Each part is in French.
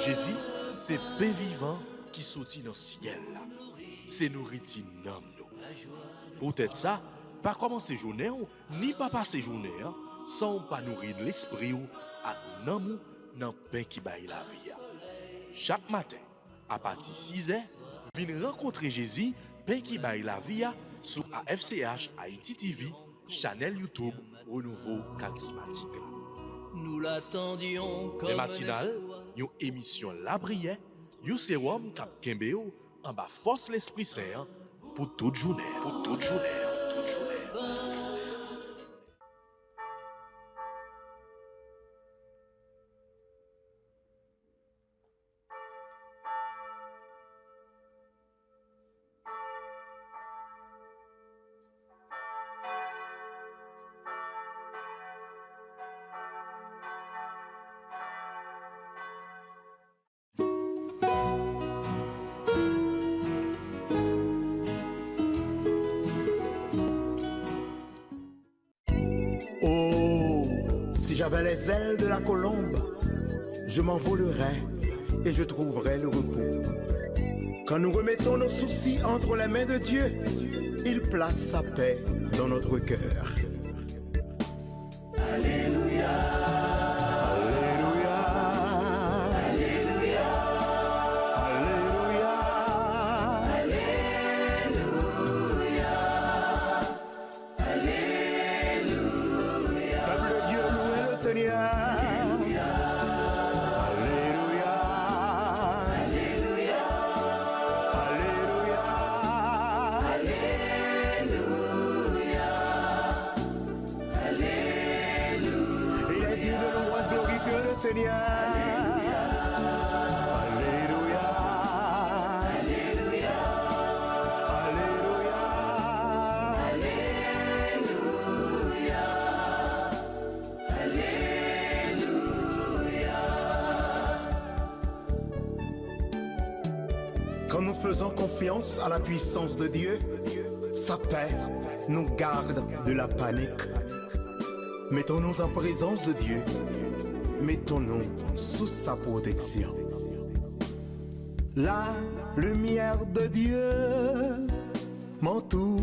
Jésus, c'est pain vivant qui sortit dans le ciel. C'est nourriture nam nous. Peut-être ça, pas commencer journée ni pas passer journée sans pas nourrir l'esprit ou à nan nan pain qui baille la vie. Chaque matin, à partir de 6 h, venez rencontrer Jésus, pain qui baille la vie sur AFCH Haïti TV, channel YouTube Renouveau Charismatique. Nous l'attendions comme les matinales, une émission La Prière, un sérum cap Kembeo en bas force l'Esprit Saint pour toute journée. Pour toute journée. Oh, si j'avais les ailes de la colombe, je m'envolerais et je trouverais le repos. Quand nous remettons nos soucis entre les mains de Dieu, il place sa paix dans notre cœur. Alléluia. Alléluia. Alléluia. Alléluia. Alléluia. Peuple de Dieu, louez le Seigneur. Seigneur. Alléluia. Alléluia. Alléluia. Alléluia. Quand nous faisons confiance à la puissance de Dieu, sa paix nous garde de la panique. Mettons-nous en présence de Dieu. Mettons-nous sous sa protection. La lumière de Dieu m'entoure.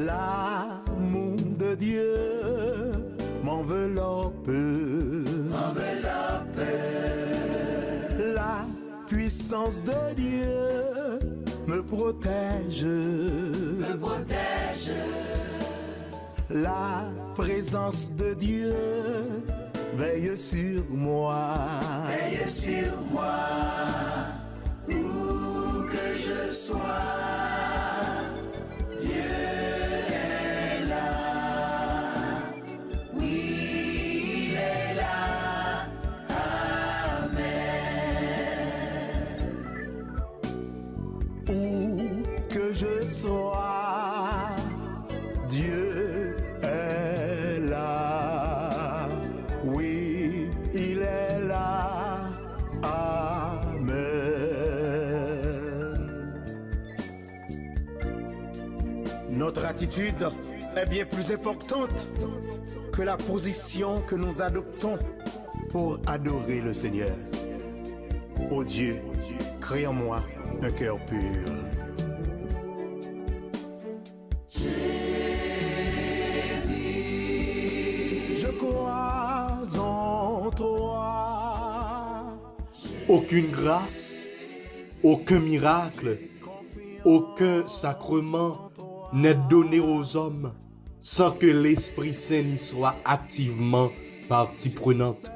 L'amour de Dieu m'enveloppe. La puissance de Dieu me protège. La présence de Dieu veille sur moi. Veille sur moi, où que je sois. Dieu est là. Oui, il est là. Amen. Où que je sois, Dieu est là, oui, il est là, amen. Notre attitude est bien plus importante que la position que nous adoptons pour adorer le Seigneur. Ô Dieu, crée en moi un cœur pur. Je crois en toi. Aucune grâce, aucun miracle, aucun sacrement n'est donné aux hommes sans que l'Esprit Saint n'y soit activement partie prenante.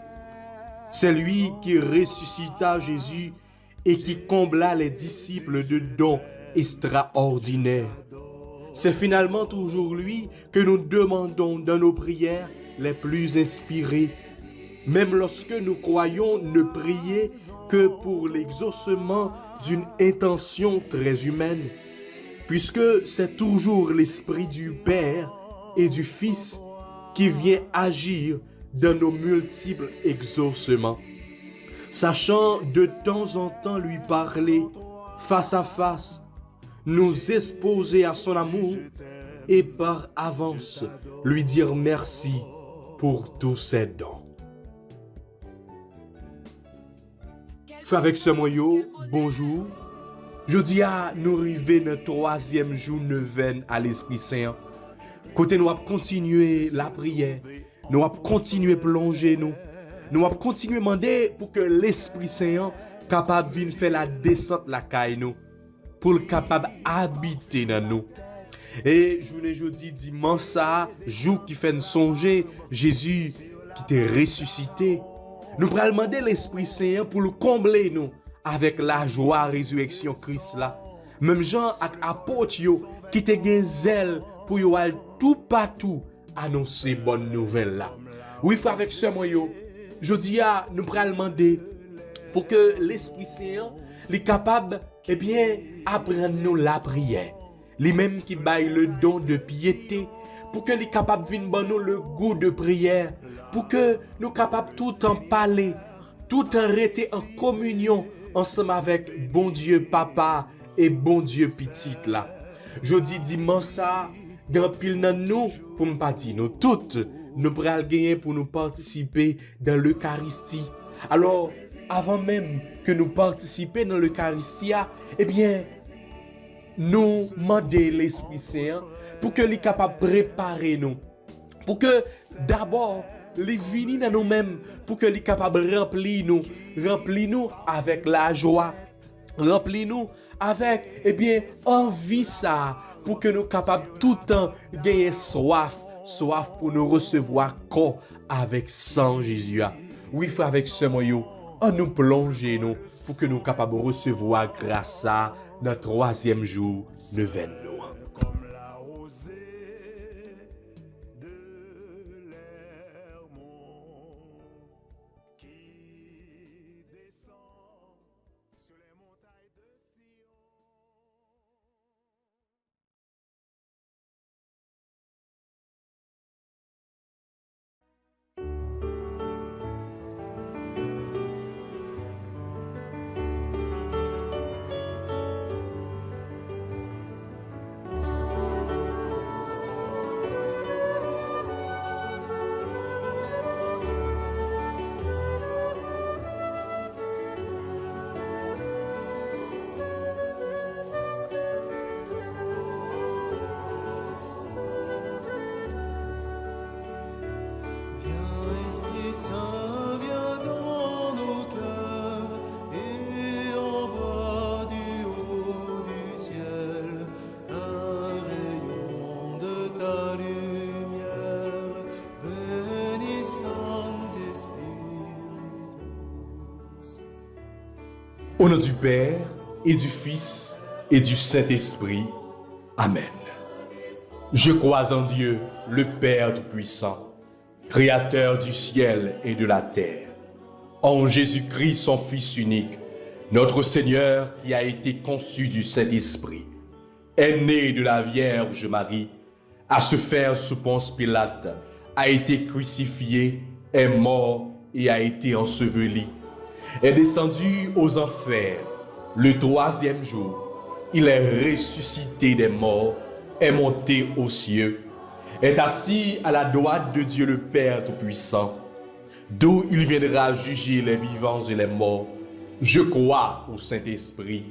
C'est lui qui ressuscita Jésus et qui combla les disciples de dons extraordinaires. C'est finalement toujours lui que nous demandons dans nos prières les plus inspirées, même lorsque nous croyons ne prier que pour l'exaucement d'une intention très humaine, puisque c'est toujours l'Esprit du Père et du Fils qui vient agir dans nos multiples exaucements. Sachant de temps en temps lui parler face à face, nous exposer à son amour et par avance lui dire merci pour tous ses dons. Frère avec ce moyo, bonjour. Jeudi à nous arriver dans le 3e jour neuvaine à l'Esprit Saint. Côté nous avons continué la prière, nous avons continué plonger nous. Nous avons continué demander pour que l'Esprit Saint capable de faire la descente la caille nous, pour le capable habiter dans nous. Et journée jeudi dimanche ça, jour qui fait nous songer Jésus qui t'est ressuscité. Nous allons demander l'Esprit Saint pour le combler nous avec la joie résurrection Christ là. Même Jean ak apôtre yo qui te gen zèle pour yo al tout partout annoncer bonne nouvelle là. Oui frère avec ce moyo, jodi a nous allons demander pour que l'Esprit Saint est capable apprendre nous la prière. Lui-même qui baille le don de piété pour que les capable de venir nous le goût de prière, pour que nous capables tout en parler, tout en rester en communion ensemble avec bon Dieu papa et bon Dieu petite là. Jeudi dimanche ça, grand pile dans nous pour me pas dire nous toutes nous pral gagner pour nous participer dans l'Eucharistie. Alors avant même que nous participions dans l'Eucharistie, nous demander l'Esprit Saint pour que les capable de préparer nous. Pour que d'abord, les venir dans nous-mêmes, pour que les capable de remplir nous avec la joie, remplir nous avec, envie ça, pour que nous capables tout le temps gagner soif pour nous recevoir corps avec sang Jésus. Oui, frère, avec ce moyen, on nous plonger nous, pour que nous capables de recevoir grâce à notre 3e jour neuvaine. Comme la rosée de l'Hermon qui descend sur les montagnes de Sion. Esprit Saint, viens dans nos cœurs et envoie du haut du ciel un rayon de ta lumière. Bénis Saint-Esprit. Au nom du Père et du Fils et du Saint-Esprit. Amen. Je crois en Dieu, le Père Tout-Puissant, Créateur du ciel et de la terre, en Jésus-Christ, son Fils unique, notre Seigneur qui a été conçu du Saint-Esprit, est né de la Vierge Marie, a se faire sous Ponce Pilate, a été crucifié, est mort et a été enseveli, est descendu aux enfers. Le 3e jour, il est ressuscité des morts, est monté aux cieux, est assis à la droite de Dieu le Père Tout-Puissant, d'où il viendra juger les vivants et les morts. Je crois au Saint-Esprit,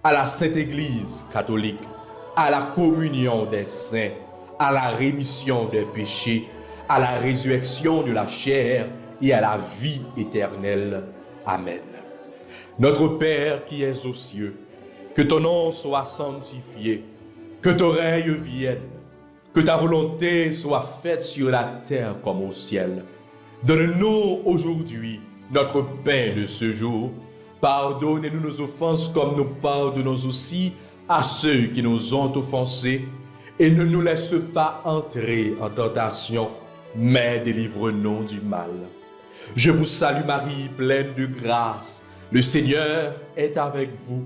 à la Sainte Église catholique, à la communion des saints, à la rémission des péchés, à la résurrection de la chair et à la vie éternelle. Amen. Notre Père qui es aux cieux, que ton nom soit sanctifié, que ton règne vienne, que ta volonté soit faite sur la terre comme au ciel. Donne-nous aujourd'hui notre pain de ce jour. Pardonnez-nous nos offenses comme nous pardonnons aussi à ceux qui nous ont offensés. Et ne nous laisse pas entrer en tentation, mais délivre-nous du mal. Je vous salue Marie, pleine de grâce. Le Seigneur est avec vous.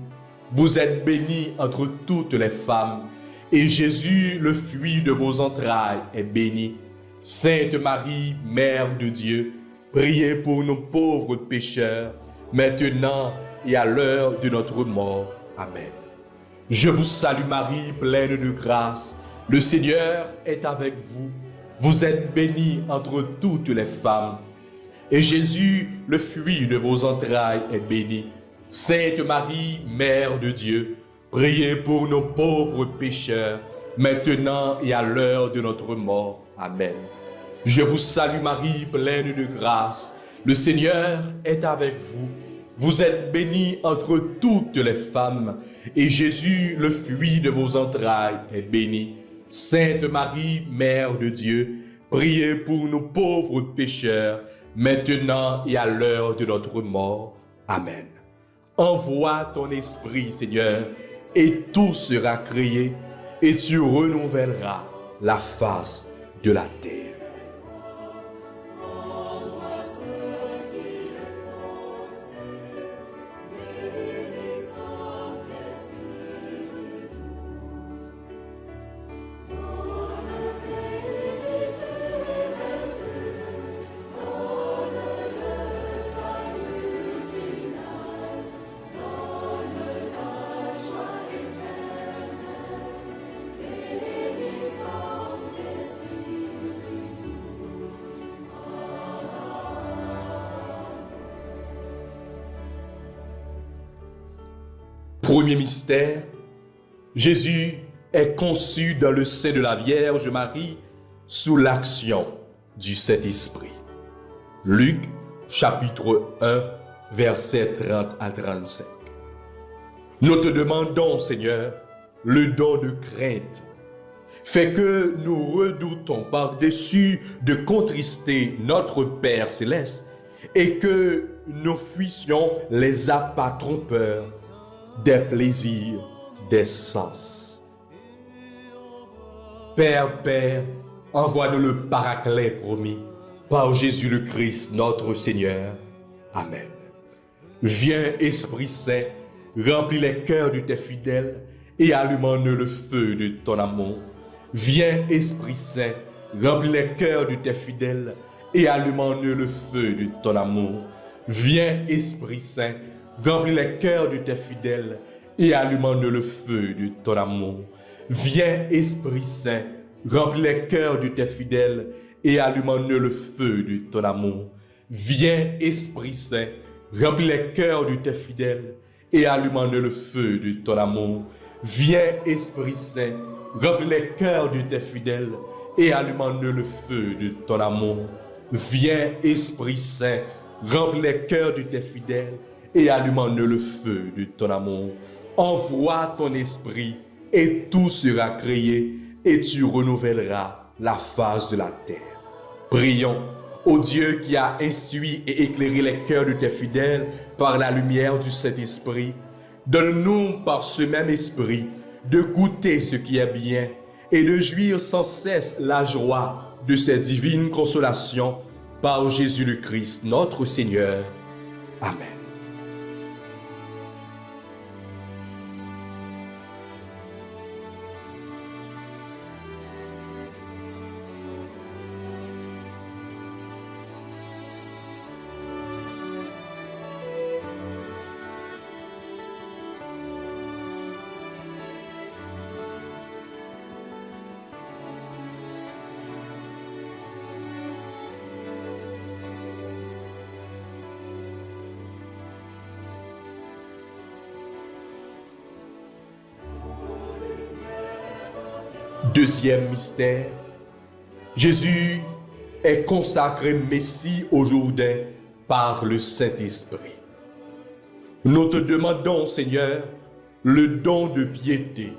Vous êtes bénie entre toutes les femmes. Et Jésus, le fruit de vos entrailles, est béni. Sainte Marie, Mère de Dieu, priez pour nos pauvres pécheurs, maintenant et à l'heure de notre mort. Amen. Je vous salue Marie, pleine de grâce. Le Seigneur est avec vous. Vous êtes bénie entre toutes les femmes. Et Jésus, le fruit de vos entrailles, est béni. Sainte Marie, Mère de Dieu, priez pour nos pauvres pécheurs, maintenant et à l'heure de notre mort. Amen. Je vous salue Marie, pleine de grâce. Le Seigneur est avec vous. Vous êtes bénie entre toutes les femmes, et Jésus, le fruit de vos entrailles, est béni. Sainte Marie, Mère de Dieu, priez pour nos pauvres pécheurs, maintenant et à l'heure de notre mort. Amen. Envoie ton esprit, Seigneur, et tout sera créé, et tu renouvelleras la face de la terre. Premier mystère, Jésus est conçu dans le sein de la Vierge Marie sous l'action du Saint-Esprit. Luc, chapitre 1, versets 30 à 35. Nous te demandons, Seigneur, le don de crainte. Fais que nous redoutons par-dessus de contrister notre Père céleste et que nous fuissions les appâts trompeurs des plaisirs des sens. Père, envoie-nous le Paraclet promis par Jésus le Christ, notre Seigneur. Amen. Viens, Esprit Saint, remplis les cœurs de tes fidèles et allume-en le feu de ton amour. Viens, Esprit Saint, remplis les cœurs de tes fidèles et allume-en le feu de ton amour. Viens, Esprit Saint, remplis les cœurs de tes fidèles et allume le feu de ton amour. Viens, Esprit Saint, remplis les cœurs de tes fidèles et allume le feu de ton amour. Viens, Esprit Saint, remplis les cœurs de tes fidèles et allume le feu de ton amour. Viens, Esprit Saint, remplis les cœurs de tes fidèles et allume le feu de ton amour. Viens, Esprit Saint, remplis les cœurs de tes fidèles et allume le feu de ton amour. Envoie ton esprit et tout sera créé et tu renouvelleras la face de la terre. Prions, ô Dieu qui a instruit et éclairé les cœurs de tes fidèles par la lumière du Saint-Esprit, donne-nous par ce même esprit de goûter ce qui est bien et de jouir sans cesse la joie de ces divines consolations par Jésus le Christ, notre Seigneur. Amen. Deuxième mystère, Jésus est consacré Messie au Jourdain par le Saint-Esprit. Nous te demandons, Seigneur, le don de piété.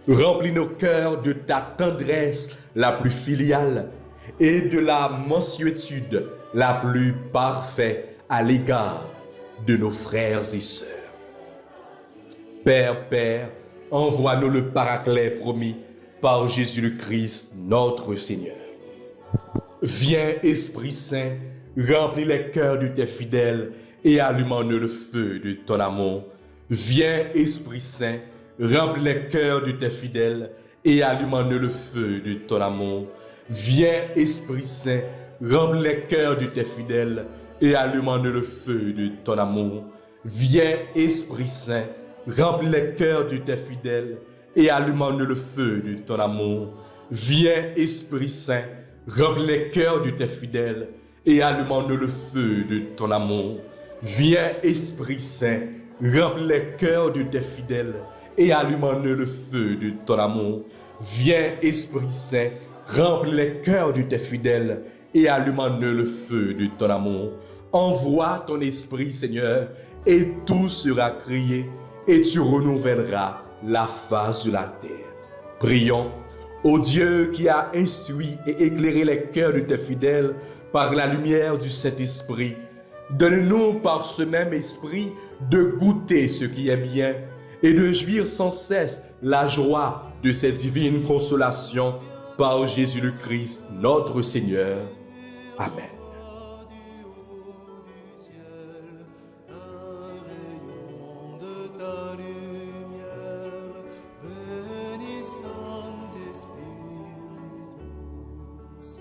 Remplis nos cœurs de ta tendresse la plus filiale et de la mansuétude la plus parfaite à l'égard de nos frères et sœurs. Père, envoie-nous le Paraclet promis par Jésus le Christ, notre Seigneur. Viens, Esprit Saint, remplis les cœurs de tes fidèles et allume le feu de ton amour. Viens, Esprit Saint, remplis les cœurs de tes fidèles et allume le feu de ton amour. Viens, Esprit Saint, remplis les cœurs de tes fidèles et allume le feu de ton amour. Viens, Esprit Saint, remplis les cœurs de tes fidèles et allume le feu de ton amour. Viens, Esprit Saint, remplis les cœurs de tes fidèles et allume le feu de ton amour. Viens, Esprit Saint, remplis les cœurs de tes fidèles et allume en eux le feu de ton amour. Viens, Esprit Saint, remplis les cœurs de tes fidèles et allume en eux le feu de ton amour. Envoie ton Esprit, Seigneur, et tout sera créé, et tu renouvelleras la face de la terre. Prions, ô Dieu qui a instruit et éclairé les cœurs de tes fidèles par la lumière du Saint-Esprit, donne-nous par ce même esprit de goûter ce qui est bien et de jouir sans cesse la joie de ces divines consolations par Jésus le Christ, notre Seigneur. Amen. De ta lumière, bénissant d'esprit douce.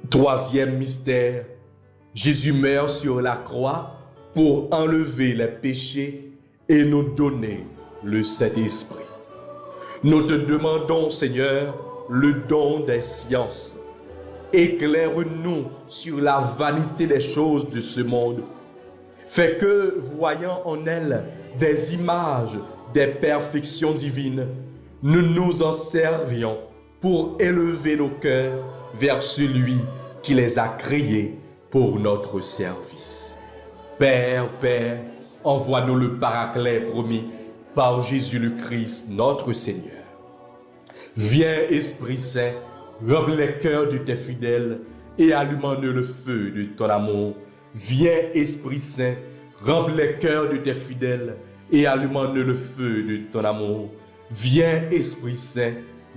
Troisième mystère, Jésus meurt sur la croix pour enlever les péchés et nous donner le Saint-Esprit. Nous te demandons, Seigneur, le don des sciences. Éclaire-nous sur la vanité des choses de ce monde. Fais que, voyant en elles des images des perfections divines, nous nous en servions pour élever nos cœurs vers celui qui les a créés pour notre service. Père, envoie-nous le Paraclet promis par Jésus le Christ, notre Seigneur. Viens, Esprit Saint, remplis les cœurs de tes fidèles et allume en eux le feu de ton amour. Viens, Esprit Saint, remplis les cœurs de tes fidèles et allume en eux le feu de ton amour. Viens, Esprit Saint,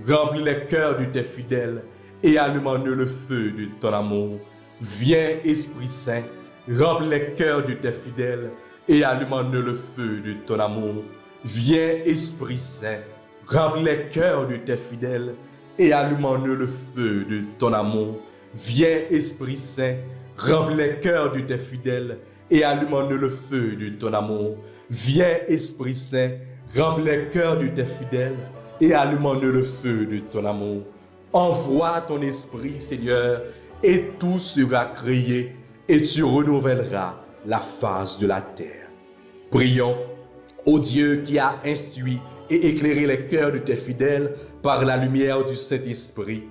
remplis les cœurs de tes fidèles et allume en eux le feu de ton amour. Viens, Esprit Saint, remplis les cœurs de tes fidèles et allume en eux le feu de ton amour. Viens, Esprit Saint, remplis les cœurs de tes fidèles et allume en eux le feu de ton amour. Viens, Esprit Saint, remplis les cœurs de tes fidèles et allume en eux le feu de ton amour. Viens, Esprit Saint, remplis les cœurs de tes fidèles et allume en eux le feu de ton amour. Envoie ton Esprit, Seigneur, et tout sera créé, et tu renouvelleras la face de la terre. Prions, ô Dieu qui a instruit et éclairé les cœurs de tes fidèles par la lumière du Saint-Esprit.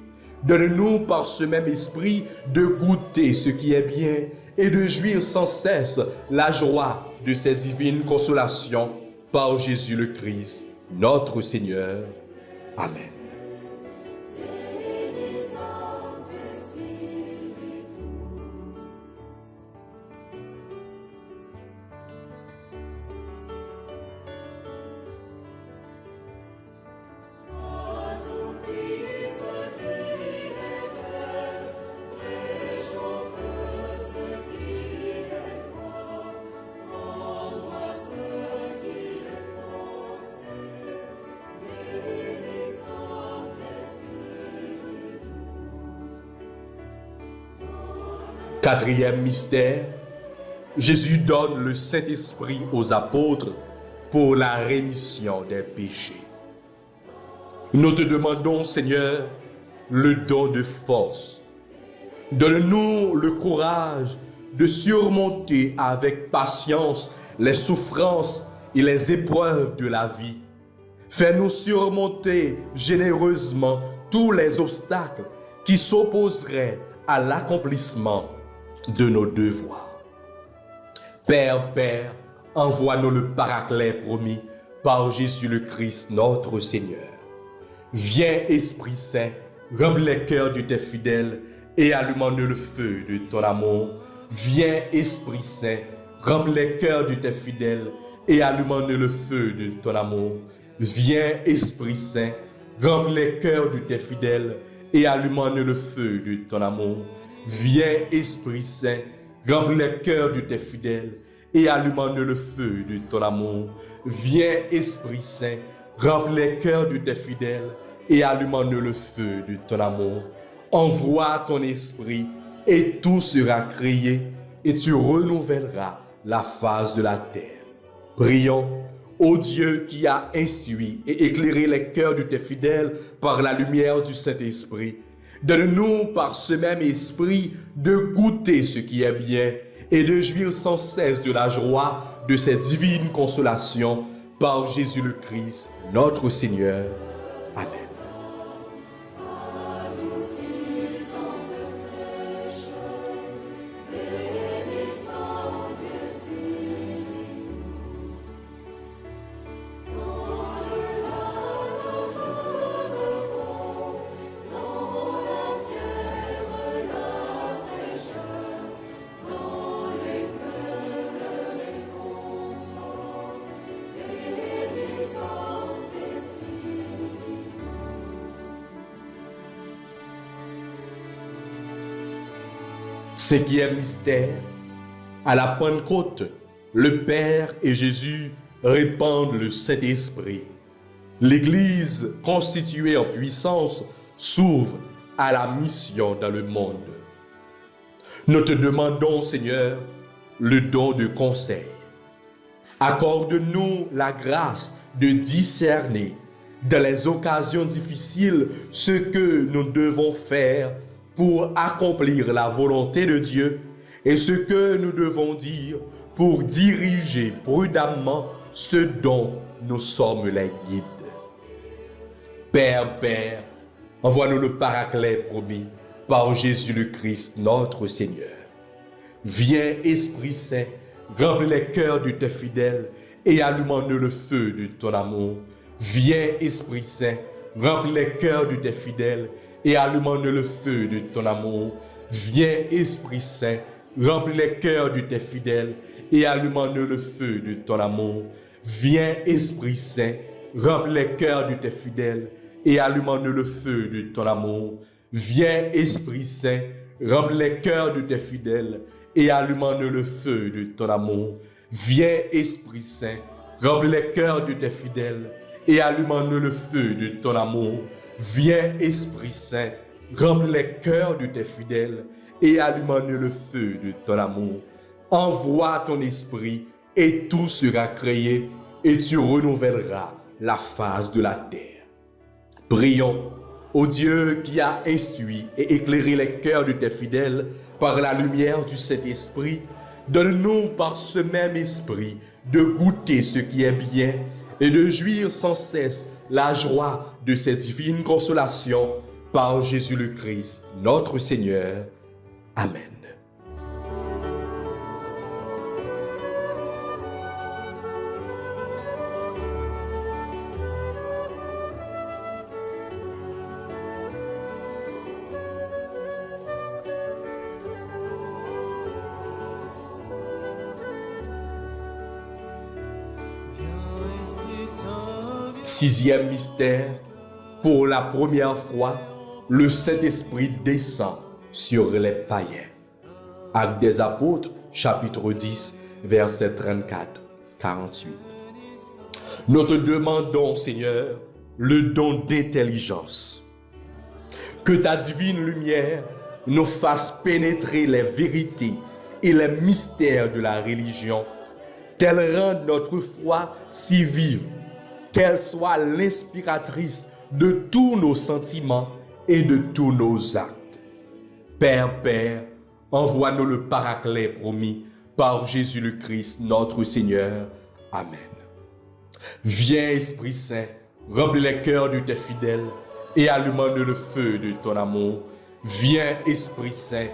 Donne-nous par ce même esprit de goûter ce qui est bien et de jouir sans cesse la joie de ces divines consolations par Jésus le Christ, notre Seigneur. Amen. Quatrième mystère, Jésus donne le Saint-Esprit aux apôtres pour la rémission des péchés. Nous te demandons, Seigneur, le don de force. Donne-nous le courage de surmonter avec patience les souffrances et les épreuves de la vie. Fais-nous surmonter généreusement tous les obstacles qui s'opposeraient à l'accomplissement de nos devoirs. Père, envoie-nous le Paraclet promis par Jésus le Christ, notre Seigneur. Viens, Esprit Saint, remplis les cœurs de tes fidèles et allume en eux le feu de ton amour. Viens, Esprit Saint, remplis les cœurs de tes fidèles et allume en eux le feu de ton amour. Viens, Esprit Saint, remplis les cœurs de tes fidèles et allume en eux le feu de ton amour. Viens, Esprit Saint, remplis les cœurs de tes fidèles et allume en eux le feu de ton amour. Viens, Esprit Saint, remplis les cœurs de tes fidèles et allume en eux le feu de ton amour. Envoie ton Esprit et tout sera créé, et tu renouvelleras la face de la terre. Prions, ô Dieu qui a instruit et éclairé les cœurs de tes fidèles par la lumière du Saint-Esprit. Donne-nous par ce même esprit de goûter ce qui est bien et de jouir sans cesse de la joie de ces divines consolations par Jésus le Christ, notre Seigneur. Amen. Cinquième mystère, à la Pentecôte, le Père et Jésus répandent le Saint-Esprit. L'Église, constituée en puissance, s'ouvre à la mission dans le monde. Nous te demandons, Seigneur, le don de conseil. Accorde-nous la grâce de discerner dans les occasions difficiles ce que nous devons faire pour accomplir la volonté de Dieu et ce que nous devons dire pour diriger prudemment ce dont nous sommes les guides. Père, envoie-nous le Paraclet promis par Jésus le Christ, notre Seigneur. Viens, Esprit Saint, remplis les cœurs de tes fidèles et allume-nous le feu de ton amour. Viens, Esprit Saint, remplis les cœurs de tes fidèles et allume-nous le feu de ton amour. Viens, Esprit Saint, remplis les cœurs de tes fidèles et allume-nous le feu de ton amour. Viens, Esprit Saint, remplis les cœurs de tes fidèles et allume-nous le feu de ton amour. Viens, Esprit Saint, remplis les cœurs de tes fidèles et allume-nous le feu de ton amour. Viens, Esprit Saint, remplis les cœurs de tes fidèles et allume-nous le feu de ton amour. Viens, Esprit Saint, remplis les cœurs de tes fidèles et allume-nous le feu de ton amour. Envoie ton esprit et tout sera créé et tu renouvelleras la face de la terre. Prions, ô Dieu qui a instruit et éclairé les cœurs de tes fidèles par la lumière du Saint-Esprit, donne-nous par ce même esprit de goûter ce qui est bien et de jouir sans cesse la joie de ces divines consolations par Jésus le Christ, notre Seigneur. Amen. Sixième mystère, pour la première fois, le Saint-Esprit descend sur les païens. Actes des Apôtres, chapitre 10, versets 34-48. Nous te demandons, Seigneur, le don d'intelligence. Que ta divine lumière nous fasse pénétrer les vérités et les mystères de la religion, qu'elle rende notre foi si vive, qu'elle soit l'inspiratrice de tous nos sentiments et de tous nos actes. Père, envoie-nous le Paraclet promis par Jésus le Christ, notre Seigneur. Amen. Viens, Esprit Saint, remplis les cœurs de tes fidèles et allume-nous le feu de ton amour. Viens, Esprit Saint,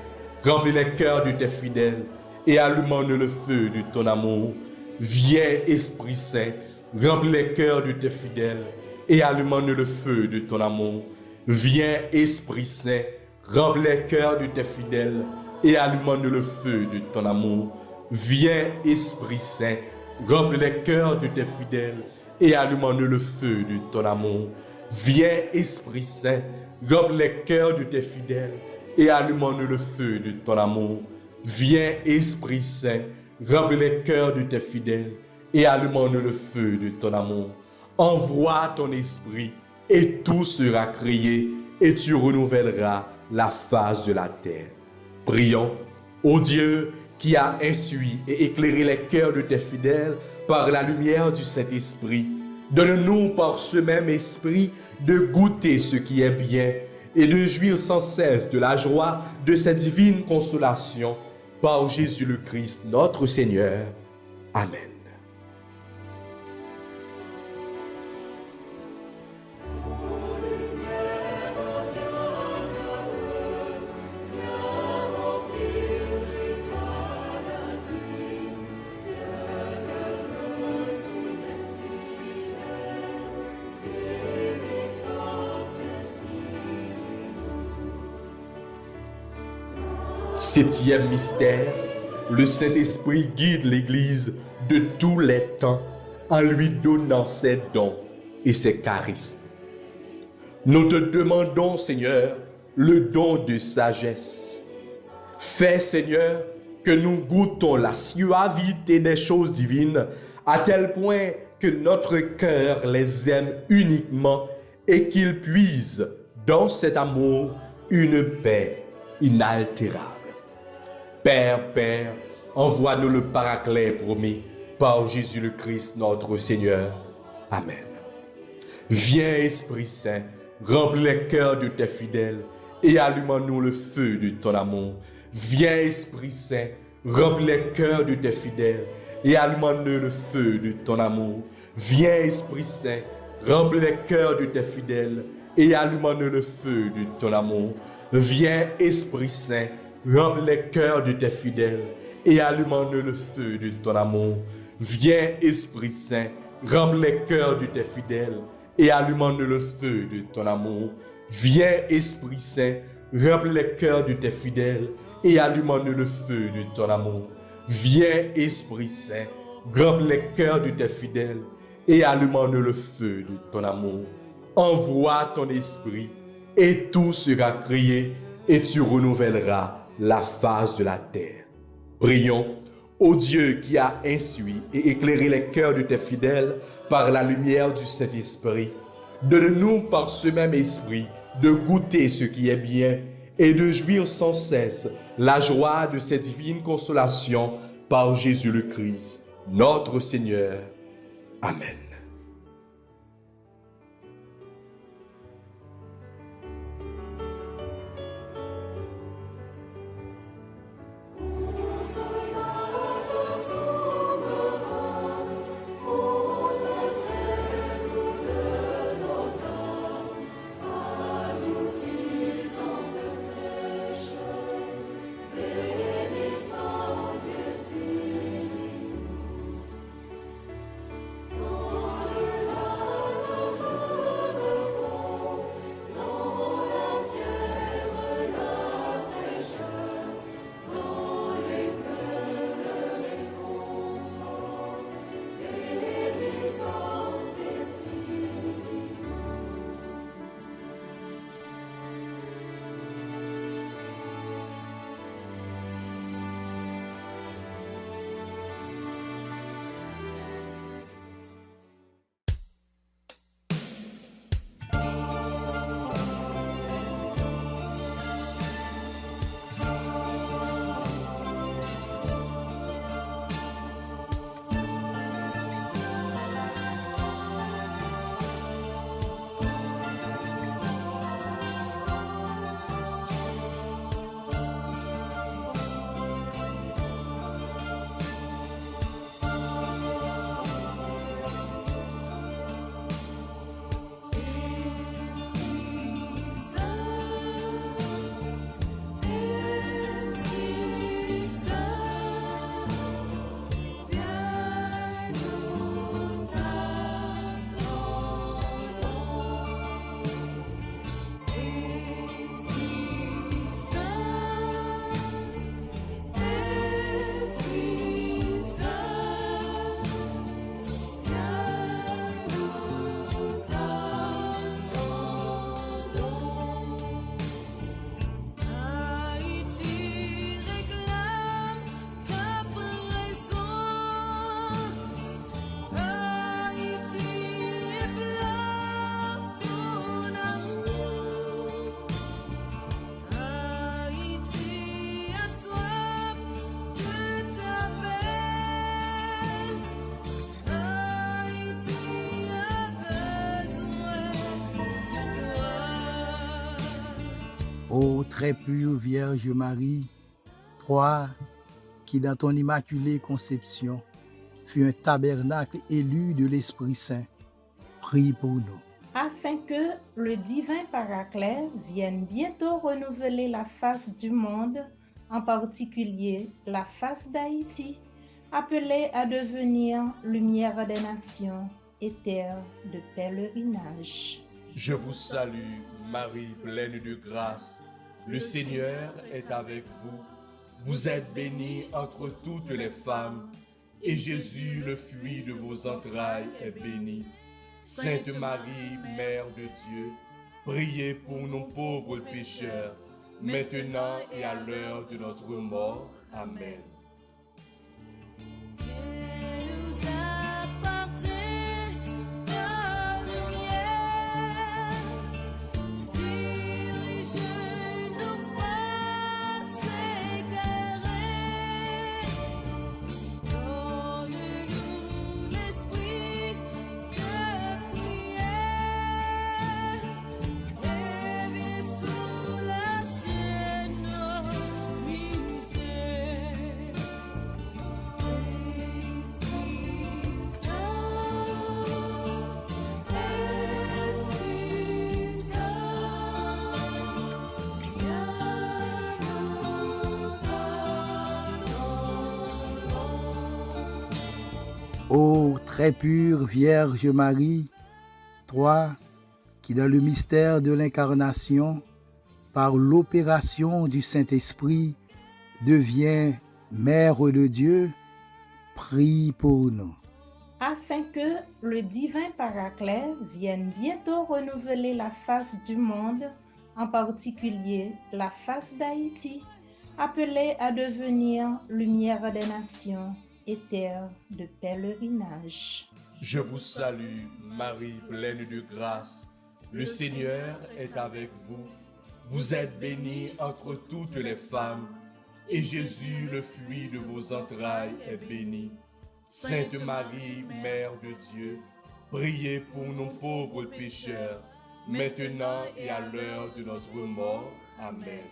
remplis les cœurs de tes fidèles et allume-nous le feu de ton amour. Viens, Esprit Saint, remplis les cœurs de tes fidèles et allume-nous le feu de ton amour. Viens, Esprit Saint, remplis les cœurs de tes fidèles et allume-nous le feu de ton amour. Viens, Esprit Saint, remplis les cœurs de tes fidèles et allume-nous le feu de ton amour. Viens, Esprit Saint, remplis les cœurs de tes fidèles et allume-nous le feu de ton amour. Viens, Esprit Saint, remplis les cœurs de tes fidèles et allume-nous le feu de ton amour. Envoie ton esprit et tout sera créé et tu renouvelleras la face de la terre. Prions, ô Dieu, qui a instruit et éclairé les cœurs de tes fidèles par la lumière du Saint-Esprit. Donne-nous par ce même esprit de goûter ce qui est bien et de jouir sans cesse de la joie de cette divine consolation par Jésus le Christ, notre Seigneur. Amen. Septième mystère, le Saint-Esprit guide l'Église de tous les temps en lui donnant ses dons et ses charismes. Nous te demandons, Seigneur, le don de sagesse. Fais, Seigneur, que nous goûtons la suavité des choses divines à tel point que notre cœur les aime uniquement et qu'il puise dans cet amour une paix inaltérable. Père, envoie-nous le Paraclet promis par Jésus le Christ, notre Seigneur. Amen. Viens, Esprit Saint, remplis les cœurs de tes fidèles et allume-nous le feu de ton amour. Viens, Esprit Saint, remplis les cœurs de tes fidèles et allume-nous le feu de ton amour. Viens, Esprit Saint, remplis les cœurs de tes fidèles et allume-nous le feu de ton amour. Viens, Esprit Saint, remplis les cœurs de tes fidèles et allume-nous le feu de ton amour. Viens, Esprit Saint, remplis les cœurs de tes fidèles et allume-nous le feu de ton amour. Viens, Esprit Saint, remplis les cœurs de tes fidèles et allume-nous le feu de ton amour. Viens, Esprit Saint, remplis les cœurs de tes fidèles et allume-nous le feu de ton amour. Envoie ton esprit et tout sera créé et tu renouvelleras la face de la terre. Prions, ô Dieu qui a instruit et éclairé les cœurs de tes fidèles par la lumière du Saint-Esprit. Donne-nous par ce même esprit de goûter ce qui est bien et de jouir sans cesse la joie de cette divine consolation par Jésus le Christ, notre Seigneur. Amen. Ô très pure Vierge Marie, toi qui dans ton immaculée conception fut un tabernacle élu de l'Esprit Saint, prie pour nous. Afin que le divin Paraclet vienne bientôt renouveler la face du monde, en particulier la face d'Haïti, appelée à devenir lumière des nations et terre de pèlerinage. Je vous salue, Marie pleine de grâce. Le Seigneur est avec vous. Vous êtes bénie entre toutes les femmes, et Jésus, le fruit de vos entrailles, est béni. Sainte Marie, Mère de Dieu, priez pour nos pauvres pécheurs, maintenant et à l'heure de notre mort. Amen. Ô très pure Vierge Marie, toi qui dans le mystère de l'incarnation, par l'opération du Saint-Esprit, deviens Mère de Dieu, prie pour nous. Afin que le divin Paraclet vienne bientôt renouveler la face du monde, en particulier la face d'Haïti, appelée à devenir lumière des nations et terre de pèlerinage. Je vous salue, Marie pleine de grâce. Le Seigneur est avec vous. Vous êtes bénie entre toutes les femmes, et Jésus, le fruit de vos entrailles, est béni. Sainte Marie, Mère de Dieu, priez pour nos pauvres pécheurs, maintenant et à l'heure de notre mort. Amen.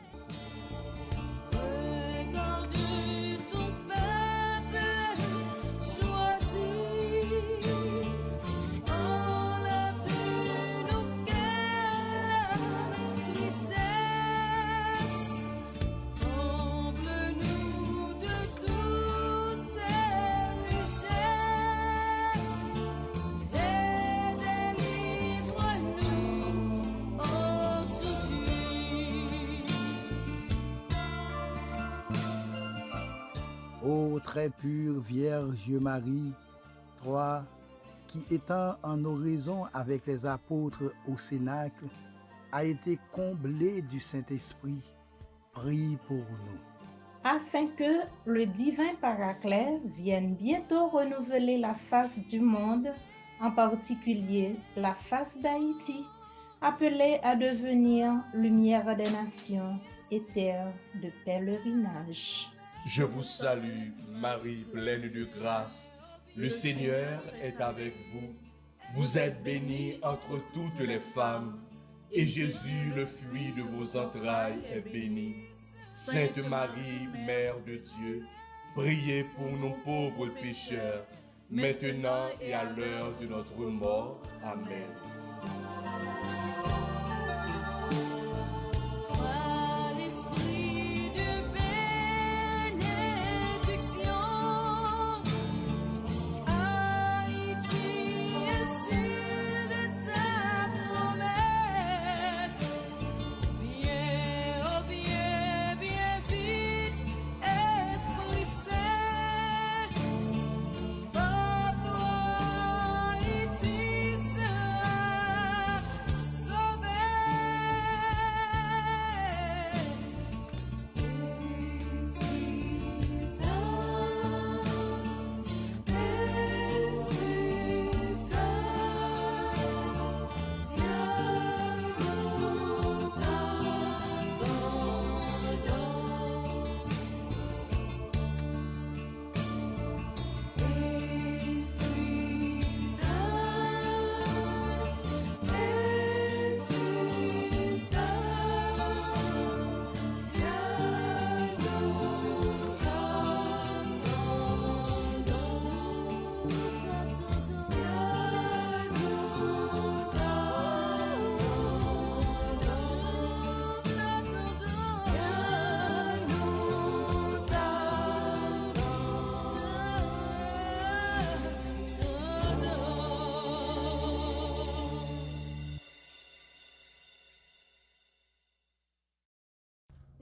Ô très pure Vierge Marie, toi qui étant en oraison avec les apôtres au Cénacle, a été comblée du Saint-Esprit, prie pour nous. Afin que le divin Paraclet vienne bientôt renouveler la face du monde, en particulier la face d'Haïti, appelée à devenir lumière des nations et terre de pèlerinage. Je vous salue, Marie pleine de grâce. Le Seigneur est avec vous. Vous êtes bénie entre toutes les femmes, et Jésus, le fruit de vos entrailles, est béni. Sainte Marie, Mère de Dieu, priez pour nos pauvres pécheurs, maintenant et à l'heure de notre mort. Amen.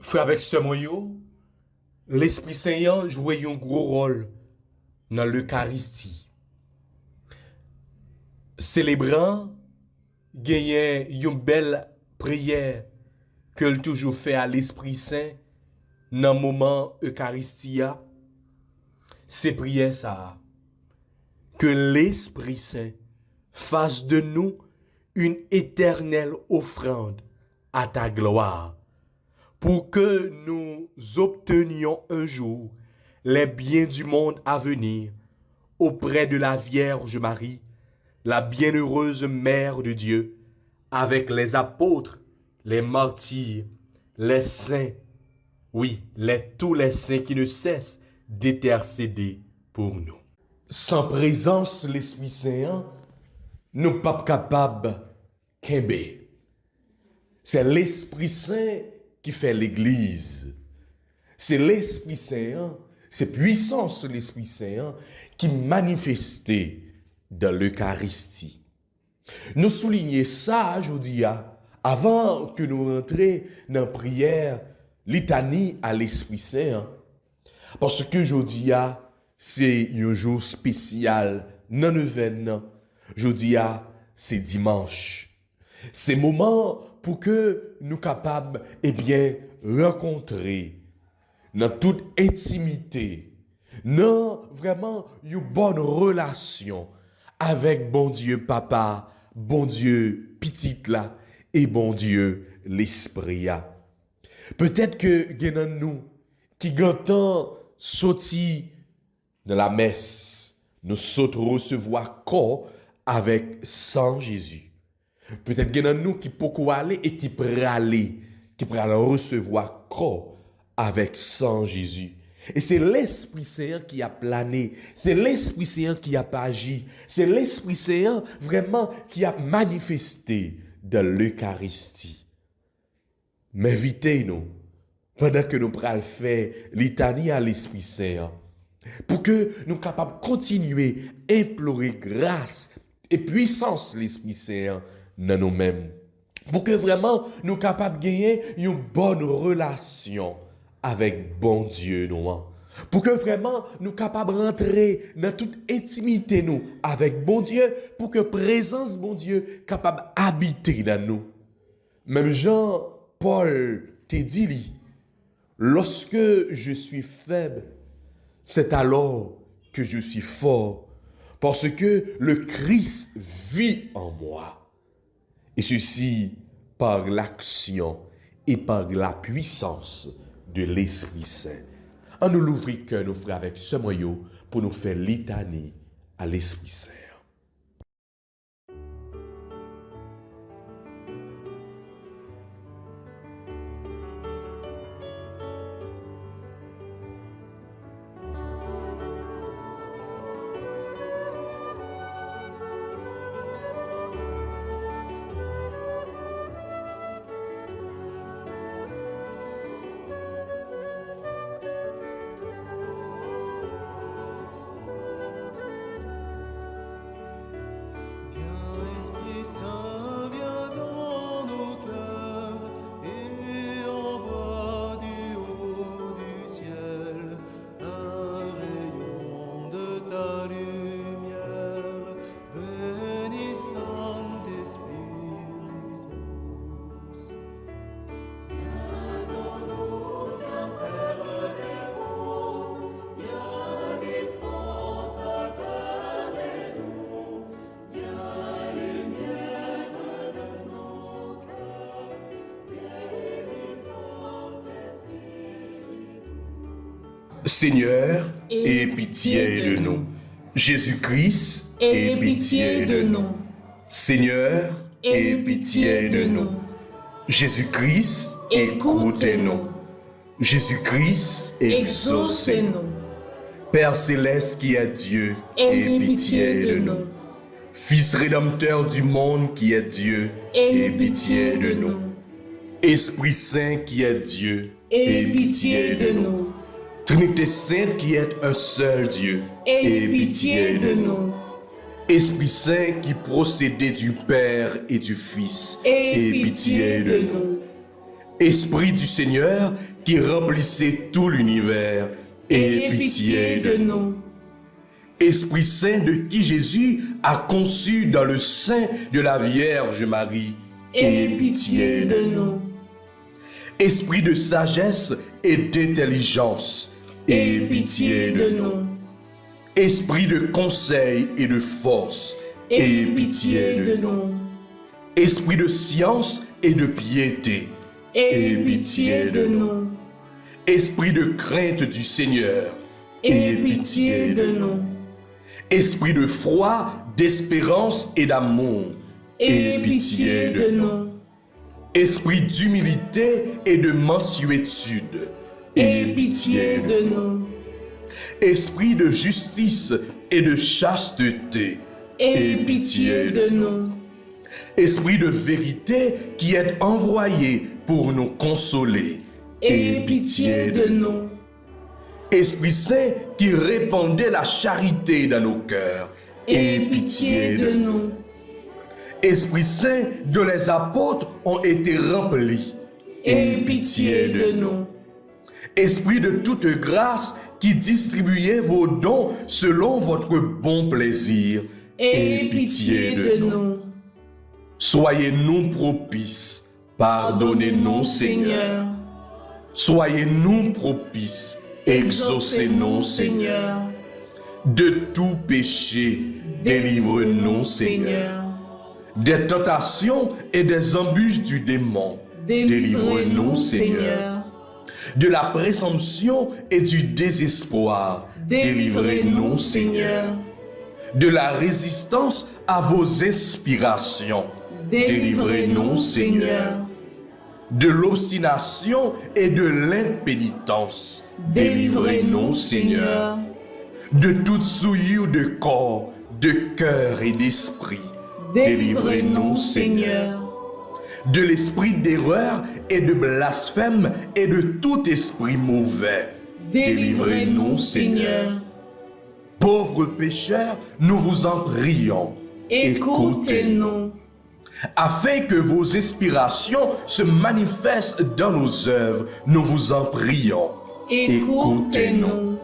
frère avec ce moyo, l'Esprit Saint jouait un gros rôle dans l'Eucharistie. Célébrant, gagnait une belle prière que le toujours fait à l'Esprit Saint dans le moment Eucharistia. C'est prière ça. Que l'Esprit Saint fasse de nous une éternelle offrande à ta gloire, pour que nous obtenions un jour les biens du monde à venir auprès de la Vierge Marie, la bienheureuse Mère de Dieu, avec les apôtres, les martyrs, les saints, oui, tous les saints qui ne cessent d'intercéder pour nous. Sans présence l'Esprit Saint, nous ne sommes pas capables de. C'est l'Esprit Saint qui fait l'Église. C'est l'Esprit Saint, c'est puissance de l'Esprit Saint qui manifestait dans l'Eucharistie. Nous soulignons ça aujourd'hui, avant que nous rentrions dans la prière, litanie à l'Esprit Saint. Parce que aujourd'hui, c'est un jour spécial, non événement. Aujourd'hui, c'est dimanche. C'est moment pour que nous capables, rencontrer dans toute intimité, dans vraiment une bonne relation avec bon Dieu Papa, bon Dieu Petite là, et bon Dieu l'Esprit. Peut-être que nous qui gantons sorti de la messe, nous sautons recevoir corps avec sang Jésus. Peut-être que nous qui pouvons aller et qui pourraient recevoir corps avec sang Jésus. Et c'est l'Esprit Saint qui a plané, c'est l'Esprit Saint qui a agi, c'est l'Esprit Saint vraiment qui a manifesté dans l'Eucharistie. M'invitez-nous, pendant que nous pourrons faire litanie à l'Esprit Saint, pour que nous capables de continuer à implorer grâce et puissance de l'Esprit Saint dans nous-mêmes. Pour que vraiment nous capables de gagner une bonne relation avec bon Dieu nous. Pour que vraiment nous capables de rentrer dans toute intimité nous avec bon Dieu, pour que présence bon Dieu capable d'habiter dans nous. Même Jean-Paul te dit, lorsque je suis faible, c'est alors que je suis fort, parce que le Christ vit en moi. Et ceci par l'action et par la puissance de l'Esprit Saint. On nous l'ouvrit que nous frères avec ce moyen pour nous faire litanie à l'Esprit Saint. Esprit Saint, viens dans nos cœurs et envoie du haut du ciel un rayon de ta lumière, bénissant Spiritus. Viens en nous, viens Père des mondes, viens dispensateur des dons, viens Seigneur, aie pitié de nous. Jésus-Christ, aie pitié de nous. Seigneur, aie pitié de nous. Jésus-Christ, écoutez-nous. Jésus-Christ, exaucez-nous. Père céleste qui est Dieu, aie pitié de nous. Fils rédempteur du monde qui est Dieu, aie pitié de nous. Esprit Saint qui est Dieu, aie pitié de nous. Trinité Sainte qui est un seul Dieu, aie pitié de nous. Esprit Saint qui procédait du Père et du Fils, aie pitié de nous. Esprit du Seigneur qui remplissait tout l'univers, aie pitié de nous. Esprit Saint de qui Jésus a conçu dans le sein de la Vierge Marie, aie pitié de nous. Esprit de sagesse et d'intelligence, aie pitié de nous. Esprit de conseil et de force, aie pitié de nous. Esprit de science et de piété, aie pitié de nous. Esprit de crainte du Seigneur, aie pitié de nous. Esprit de foi, d'espérance et d'amour, aie pitié de nous. Esprit d'humilité et de mansuétude, aie pitié de nous. Esprit de justice et de chasteté, aie pitié de nous. Esprit de vérité qui est envoyé pour nous consoler, aie pitié de nous. Esprit Saint qui répandait la charité dans nos cœurs, aie pitié de nous. Esprit Saint dont les apôtres ont été remplis, aie pitié de nous. Esprit de toute grâce qui distribuez vos dons selon votre bon plaisir, aie pitié de nous. Soyez-nous propices, pardonnez-nous Seigneur. Soyez-nous propices, exaucez-nous Seigneur. De tout péché, délivre-nous Seigneur. Des tentations et des embûches du démon, délivre-nous Seigneur. De la présomption et du désespoir, délivrez-nous Seigneur. De la résistance à vos inspirations, délivrez-nous Seigneur. De l'obstination et de l'impénitence, délivrez-nous Seigneur. De toute souillure de corps, de cœur et d'esprit, délivrez-nous Seigneur. De l'esprit d'erreur et de blasphème et de tout esprit mauvais, délivrez-nous Seigneur. Pauvres pécheurs, nous vous en prions, écoutez-nous. Afin que vos inspirations se manifestent dans nos œuvres, nous vous en prions, écoutez-nous.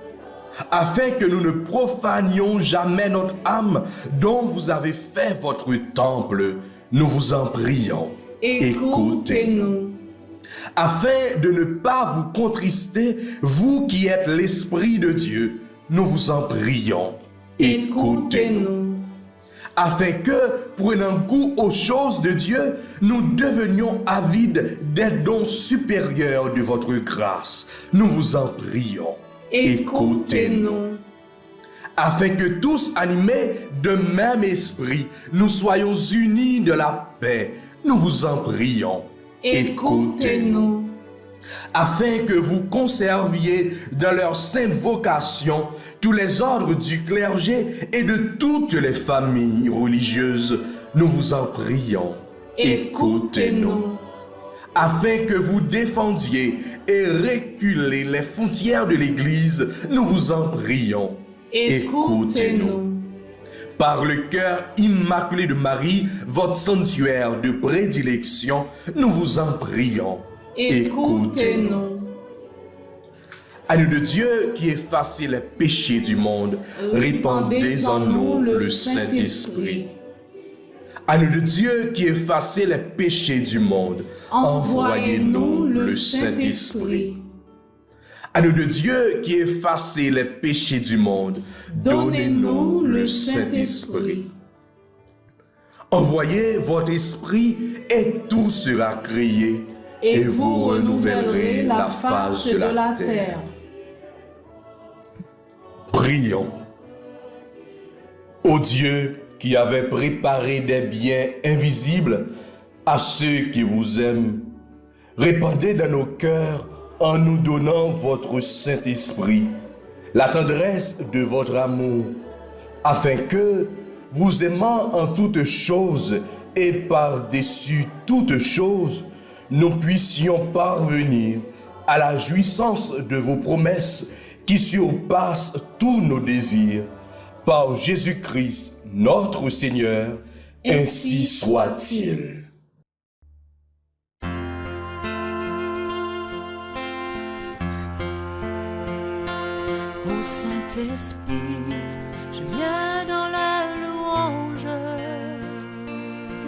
Afin que nous ne profanions jamais notre âme dont vous avez fait votre temple, nous vous en prions, écoutez-nous. Afin de ne pas vous contrister, vous qui êtes l'Esprit de Dieu, nous vous en prions, écoutez-nous. Afin que, prenant goût aux choses de Dieu, nous devenions avides des dons supérieurs de votre grâce, nous vous en prions, écoutez-nous. Afin que tous animés de même esprit, nous soyons unis de la paix, nous vous en prions, écoutez-nous. Afin que vous conserviez dans leur sainte vocation tous les ordres du clergé et de toutes les familles religieuses, nous vous en prions, écoutez-nous. Afin que vous défendiez et reculiez les frontières de l'Église, nous vous en prions, écoutez-nous. Par le cœur immaculé de Marie, votre sanctuaire de prédilection, nous vous en prions, écoutez-nous. Agneau de Dieu qui effacez les péchés du monde, répandez en nous le Saint-Esprit. Agneau de Dieu qui effacez les péchés du monde, envoyez-nous le Saint-Esprit. Agneau de Dieu qui effacez les péchés du monde, donnez-nous le Saint-Esprit. Envoyez votre esprit et tout sera créé, et vous renouvellerez la face de la terre. Prions. Ô Dieu qui avait préparé des biens invisibles à ceux qui vous aiment, répandez dans nos cœurs en nous donnant votre Saint-Esprit, la tendresse de votre amour, afin que, vous aimant en toutes choses et par-dessus toutes choses, nous puissions parvenir à la jouissance de vos promesses qui surpassent tous nos désirs. Par Jésus-Christ, notre Seigneur, ainsi soit-il. Saint-Esprit, je viens dans la louange,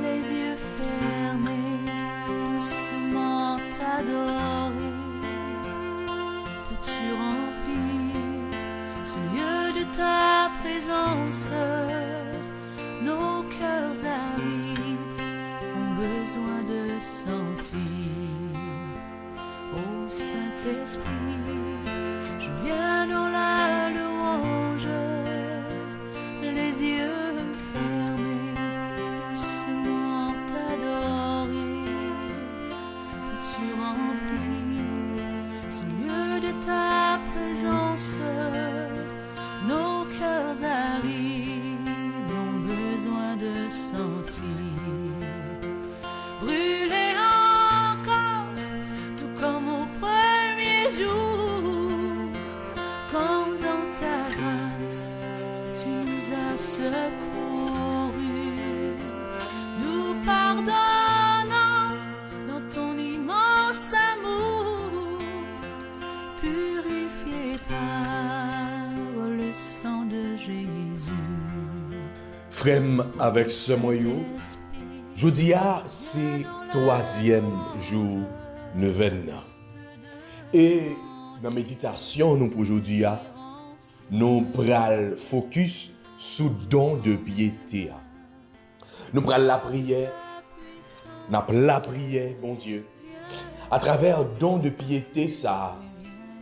les yeux fermés, doucement t'adorer. Peux-tu remplir ce lieu de ta présence? Nos cœurs arides ont besoin de sentir. Ô Saint-Esprit, je viens dans la louange, les yeux fermés, doucement t'adorer. Peux-tu remplir ce lieu de ta présence? Nos cœurs arides ont besoin de sentir. Brûler encore, tout comme au premier jour, quand dans ta grâce tu nous as secourus, nous pardonnant dans ton immense amour, purifié par le sang de Jésus. Frère, avec ce moyen, jeudi c'est 3e jour neuvaine. Et dans la méditation, nous pour aujourd'hui, nous prenons focus sur le don de piété. Nous prenons la prière, bon Dieu, à travers le don de piété, ça,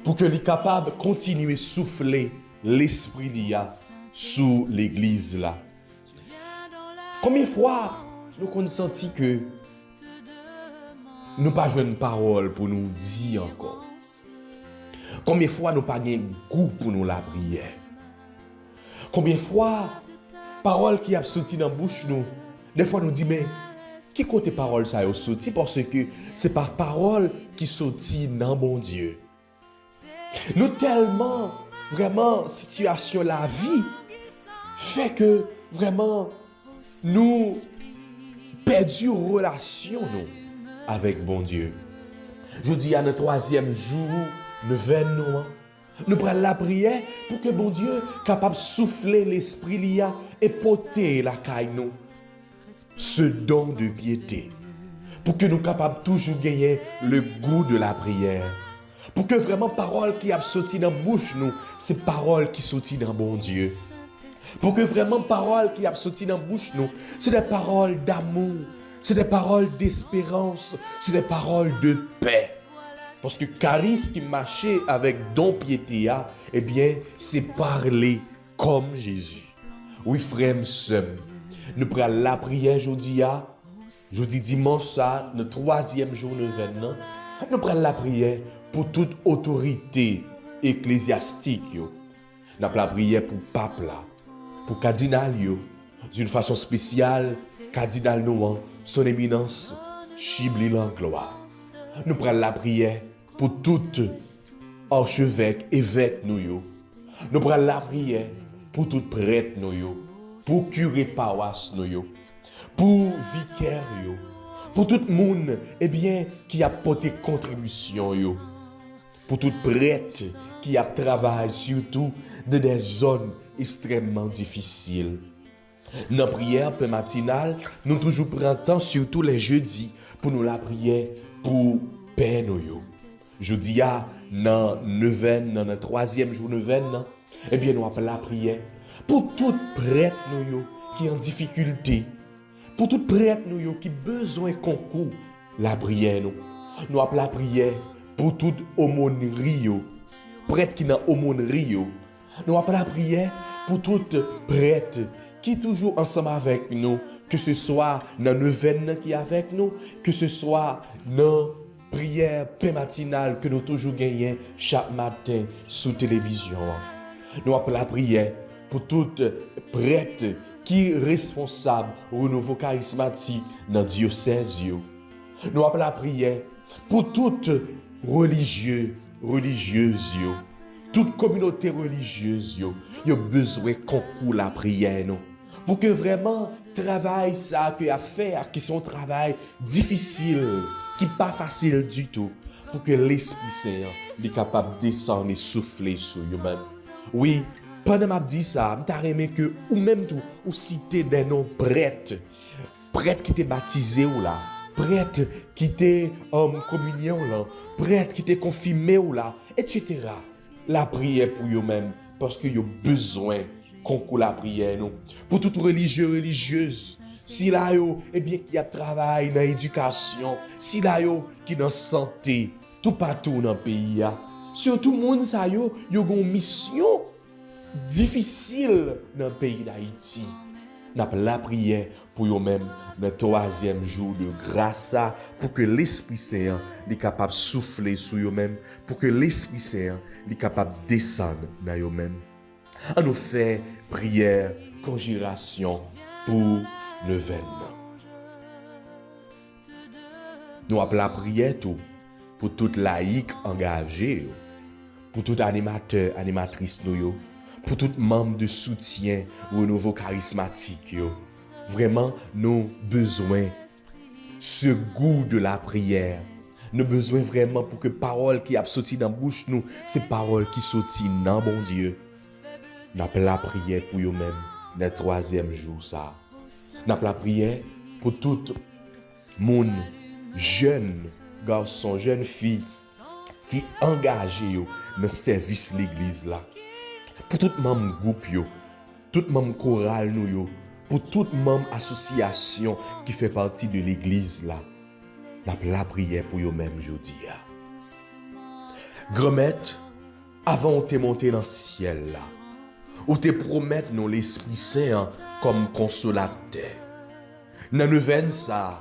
pour que les capables continuer à souffler l'esprit lié sous l'église là. Combien de fois nous avons senti que nous pas joué une parole pour nous dire encore? Combien de fois nous pas eu goût pour nous la prière? Combien de fois parole qui a sorti dans la bouche nous, des fois nous dit mais qui côté parole ça a sorti parce que c'est par parole qui sorti dans bon Dieu. Nous tellement vraiment situation la vie fait que vraiment nous perdu relation nous avec bon Dieu. Je dis à notre 3e jour, nous prenons la prière pour que bon Dieu capable de souffler l'esprit lié et porter la caille nous ce don de piété. Pour que nous capables toujours gagner le goût de la prière. Pour que vraiment parole qui a sorti dans la bouche nous, c'est parole qui sorti dans bon Dieu. Pour que vraiment parole qui a sorti dans la bouche nous, c'est des paroles d'amour, c'est des paroles d'espérance, c'est des paroles de paix. Parce que charisme qui marchait avec don piété, eh bien, c'est parler comme Jésus. Oui, frère, sœur, nous prenons la prière aujourd'hui, jeudi dimanche, ça, le 3e jour neuvaine, nous prenons la prière pour toute autorité ecclésiastique. Nous prenons la prière pour pape là, pour cardinal, d'une façon spéciale, cardinal Nohan, son éminence, Chibli Langlois. Nous prenons la prière pour tout archevêque, évêque nous. Nous prenons la prière pour tout prêtre nous, pour curé paroisse nous, pour vicaire, pour tout le monde qui a porté contribution, pour tout prêtre qui a travaillé surtout dans des zones extrêmement difficiles. Dans la prière matinale, nous toujours prenons temps, surtout les jeudis, pour nous la prière pour paix nous. Jeudi dans neuvaine, dans notre 3e jour neuvaine, nous appelons la prière pour tout prêtre nous qui est en difficulté, pour tout prêtre nous qui besoin concours la prière nous. Nous appelons la prière pour toute aumônerie, prêtre qui n'a aumônerie. Nous appelons la prière pour tout prêtre qui est toujours ensemble avec nous, que ce soit dans le neuvaine qui est avec nous, que ce soit dans prière matinale que nous toujours gagnons chaque matin sous télévision. Nous appelons la prière pour tout prêtre qui est responsable au renouveau charismatique dans le diocèse. Nous appelons la prière pour tout religieux, religieuse, toute communauté religieuse, il a besoin qu'on coule la prière, non? Pour que vraiment travail ça que à faire, qui sont travail difficile, qui pas facile du tout, pour que l'Esprit Saint est capable de descendre et souffler sur eux-mêmes. Oui, pendant m'a dit ça, m'ta aimé que ou même tout ou citer des noms prêtres qui étaient baptisés ou là, prêtres qui étaient en communion là, prêtres qui étaient confirmés ou là, etc. La prière pour eux-mêmes parce que yo besoin qu'on la prière nous. Pour tout religieux religieuse, si là yo eh bien qui a travail dans éducation, si là yo qui dans santé, tout partout dans le pays a. Surtout monde ça yo une mission difficile dans le pays d'Haïti. N'a la prière pour eux-mêmes dans le 3e jour de grâce pour que l'Esprit Saint est capable de souffler sur eux-mêmes, pour que l'Esprit Saint est capable de descendre dans eux-mêmes. On nous fait prière, conjuration pour neuvaine. Nous appelons la prière tout pour tout laïc engagé, pour tout animateur, animatrice nous, pour tout membre de soutien ou nouveau charismatique. Vraiment, nous besoin ce goût de la prière. Nous besoin vraiment pour que parole qui a sorti dans la bouche nous, c'est parole qui sorti dans bon Dieu. Nous appelons la prière pour eux-mêmes dans le 3e jour ça. Nous appelons la prière pour tout monde jeune garçon, jeune fille qui engagé dans le service de l'église là. Pour tout membre groupe yo, tout membre choral nous yo, pour tout membre association qui fait partie de l'église là. La prière pour eux-mêmes aujourd'hui. Grand-mère, avant de monter dans le ciel là, ou te promettre nous l'Esprit Saint comme consolateur. Dans le neuvaine ça,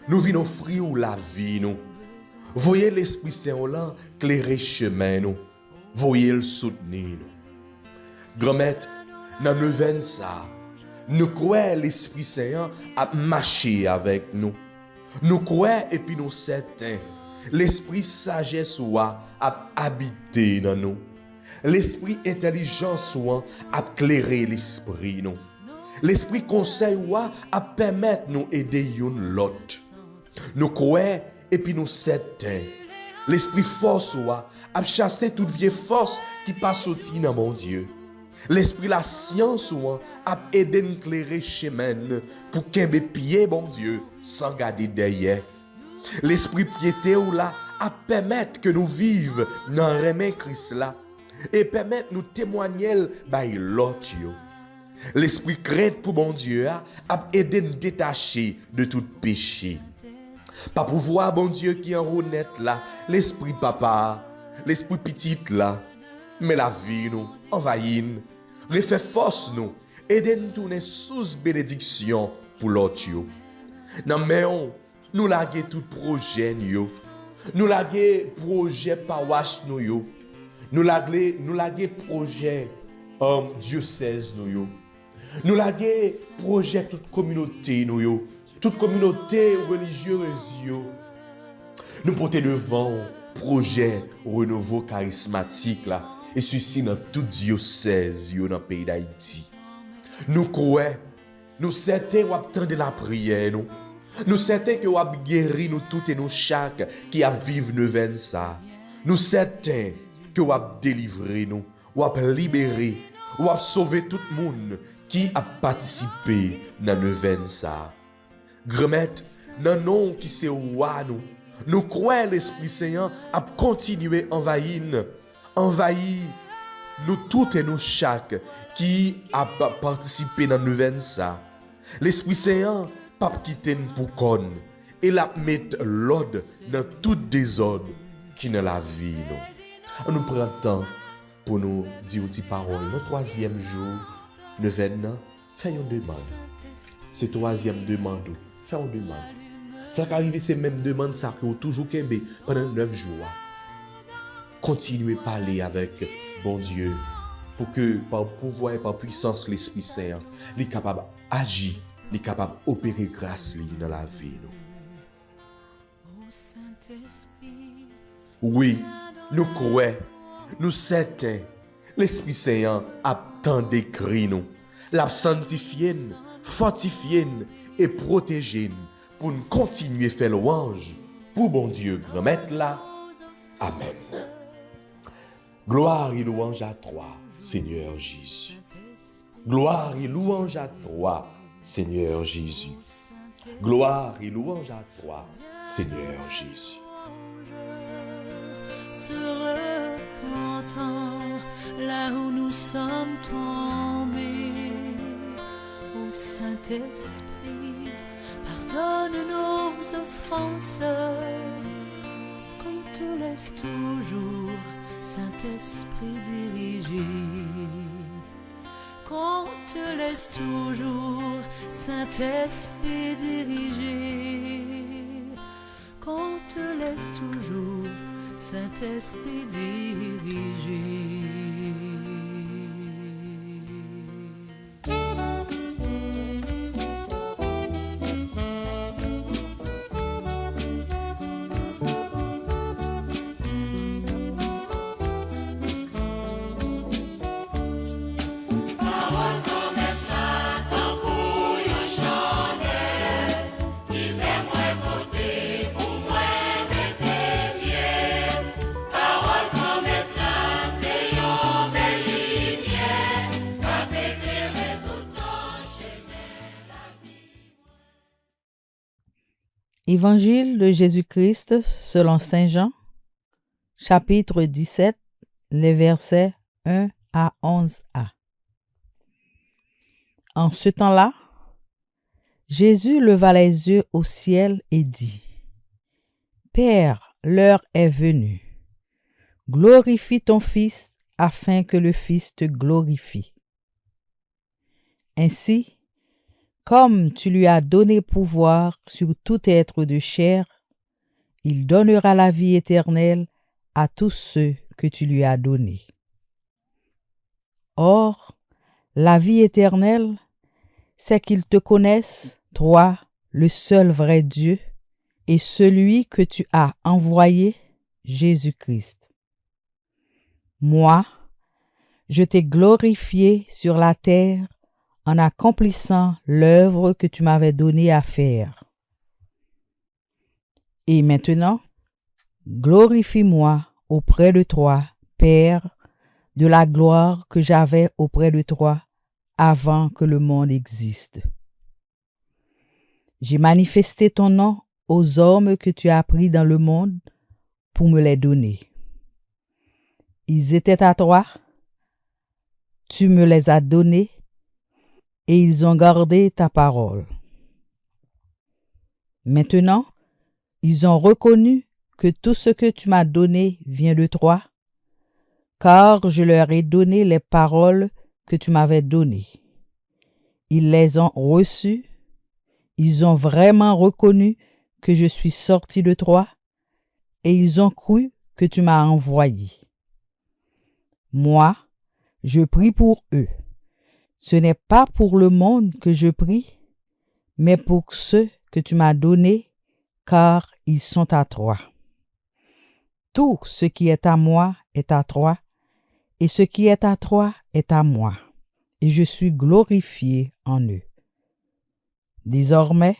nous venons offrir la vie nous. Voyez l'Esprit Saint là clairer chemin nous. Voyez le soutenir nous. Grand-mère, dans le neuvaine ça, nous croyons l'Esprit Saint a marché avec nous. Nous croyons et puis nous certains, l'Esprit sagesse a habité dans nous. L'Esprit intelligence a éclairé l'Esprit nous. L'Esprit conseil a permettre nous aider l'autre. Nous croyons et puis nous certains, l'Esprit force a chassé toute vieille force qui passe sorti dans mon Dieu. L'Esprit la science a aidé nous éclairer chemin pour qu'un pied bon Dieu sans garder derrière. L'Esprit piété a permettre que nous vivions dans le remet Christ là et permettre nous témoigner by l'autre. L'Esprit crainte pour bon Dieu a aidé nous détacher de tout péché. Pas pour voir bon Dieu qui est en honnête là, l'Esprit papa, l'Esprit petit là, mais la vie nous envahit, refait force nous, aidez nous tourner sous bénédiction pour l'autre. Non, nous laguer tout projet nous laguer projet paroisse nous laguer projet diocèse nous laguer projet toute communauté toute communauté religieuse nous porter devant projet renouveau charismatique là et ceci dans tout diocèse dans le pays d'Haïti. Nous croyons, nous certains ou attendre la prière nous certains que ou guérir nous toutes et nous chaque qui a vivre neuvaine ça. Nous certains que ou délivrer nous, ou libérer, ou sauver tout le monde qui a participé dans neuvaine ça. Grand-mère, dans nom qui c'est nous croyons l'Esprit Saint a continué envahir nous toutes et nous chaque qui a participé dans neuvaine ça. L'Esprit Saint pas quitter nous pour con et la mettre l'ordre dans tout désordre qui dans la vie nous. On nous prend temps pour nous dire une petite parole. Le 3e jour neuvaine, faisons une demande. C'est 3e demande. Faisons une demande. Ça qui arrive, c'est même demande ça que vous toujours qu'aimé pendant 9 jours. Continuez à parler avec bon Dieu pour que par pouvoir et par puissance l'Esprit Saint, il est capable d'agir, il est capable d'opérer grâce dans la vie. Oui, nous croyons, nous certains, l'Esprit Saint a tant décrit nous, l'a sanctifié, fortifié et protégé pour nous continuer à faire louange pour bon Dieu, grand-mère là. Amen. Gloire et louange à toi, Seigneur Jésus. Gloire et louange à toi, Seigneur Jésus. Gloire et louange à toi, Seigneur Jésus. Se repentant là où nous sommes tombés, ô Saint-Esprit, pardonne nos offenses, qu'on te laisse toujours, Saint-Esprit, diriger. Qu'on te laisse toujours, Saint-Esprit, diriger. Qu'on te laisse toujours, Saint-Esprit, diriger. Évangile de Jésus-Christ selon Saint Jean, chapitre 17, les versets 1 à 11a. En ce temps-là, Jésus leva les yeux au ciel et dit, « Père, l'heure est venue. Glorifie ton Fils afin que le Fils te glorifie. Ainsi, comme tu lui as donné pouvoir sur tout être de chair, il donnera la vie éternelle à tous ceux que tu lui as donnés. Or, la vie éternelle, c'est qu'ils te connaissent, toi, le seul vrai Dieu, et celui que tu as envoyé, Jésus-Christ. Moi, je t'ai glorifié sur la terre en accomplissant l'œuvre que tu m'avais donnée à faire. Et maintenant, glorifie-moi auprès de toi, Père, de la gloire que j'avais auprès de toi avant que le monde existe. J'ai manifesté ton nom aux hommes que tu as pris dans le monde pour me les donner. Ils étaient à toi, tu me les as donnés, et ils ont gardé ta parole. Maintenant, ils ont reconnu que tout ce que tu m'as donné vient de toi, car je leur ai donné les paroles que tu m'avais données. Ils les ont reçues, ils ont vraiment reconnu que je suis sorti de toi, et ils ont cru que tu m'as envoyé. Moi, je prie pour eux. Ce n'est pas pour le monde que je prie, mais pour ceux que tu m'as donnés, car ils sont à toi. Tout ce qui est à moi est à toi, et ce qui est à toi est à moi, et je suis glorifié en eux. Désormais,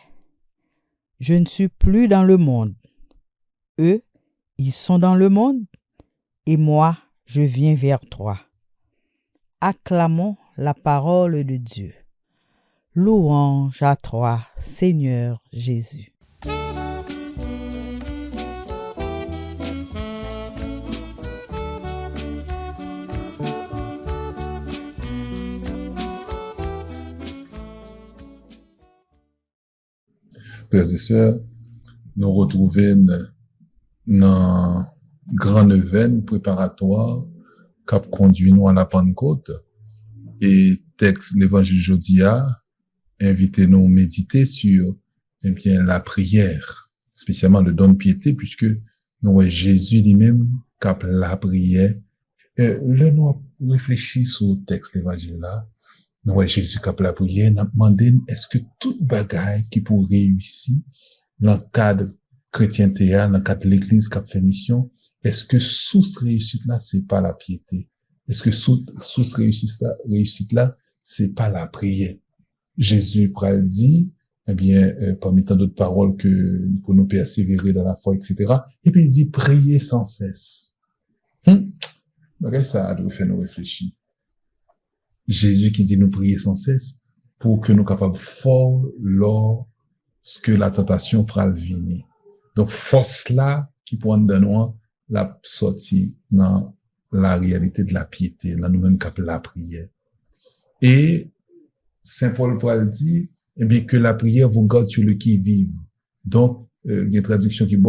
je ne suis plus dans le monde. Eux, ils sont dans le monde, et moi, je viens vers toi. Acclamons la parole de Dieu. Louange à toi, Seigneur Jésus. Frères et sœurs, nous retrouvons dans grande veine préparatoire qui conduit nous à la Pentecôte. Et texte l'évangile jodia invite nous à méditer sur la prière, spécialement le don de piété, puisque nous voyons Jésus lui-même qui a la prière. Là, nous réfléchissons sur le texte l'évangile là. Nous voyons Jésus qui a la prière. Nous demandons est-ce que toute bagaille qui pour réussir dans le cadre chrétienté, dans le cadre de l'église qui a fait mission, est-ce que sous réussite là, c'est pas la piété? Est-ce que sous réussite là, c'est pas la prière? Jésus pral dit, parmi tant d'autres paroles que pour nous persévérer dans la foi, etc. Et puis il dit, priez sans cesse. Ça doit faire nous réfléchir. Jésus qui dit nous prier sans cesse pour que nous capables fort lorsque la tentation pral venir. Donc, force là qui prend de nous la sortie dans la réalité de la piété, là nous-mêmes cap la prière. Et Saint Paul pral dit, eh bien, que la prière vous garde sur le qui-vive. Donc, il y a une traduction qui dit,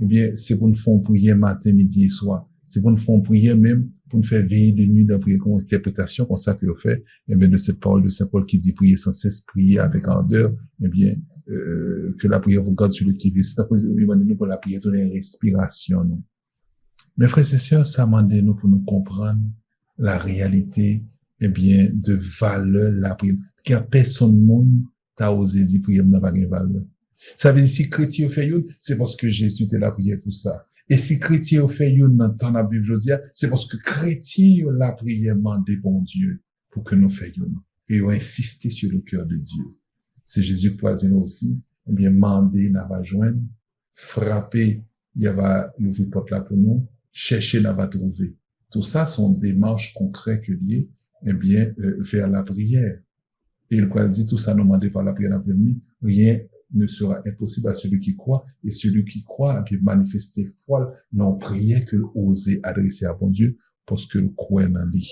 eh bien, c'est pour nous faire prier matin, midi et soir. C'est pour nous faire prier même, pour nous faire veiller de nuit dans prière, comme interprétation, comme ça que l'on fait, eh bien, de cette parole de Saint Paul qui dit prier sans cesse, prier avec ardeur, eh bien, que la prière vous garde sur le qui-vive. C'est pour nous pour la prière, donner une respiration, nous. Mes frères et sœurs, ça m'a demandé nous pour nous comprendre la réalité, eh bien, de valeur la prière. Qu'il y a personne monde t'a osé dire prière n'a pas de valeur. Ça veut dire si chrétien fait une, c'est parce que Jésus était la prière pour ça. Et si chrétien fait une dans temps à vivre aujourd'hui, c'est parce que chrétien la prière mandé bon Dieu pour que nous fassions. Et on insisté sur le cœur de Dieu. C'est Jésus qui dit nous aussi, eh bien, mandé n'a pas joindre, frapper, il va l'ouvrir porte là pour nous, chercher n'a pas trouver. Tout ça sont des démarches concrètes que liées, eh bien, vers la prière. Et il dit tout ça nous demandé par la prière d'avenir, rien ne sera impossible à celui qui croit, et celui qui croit, et puis manifester foi, non prière que oser adresser à bon Dieu, parce que le croit dans lui.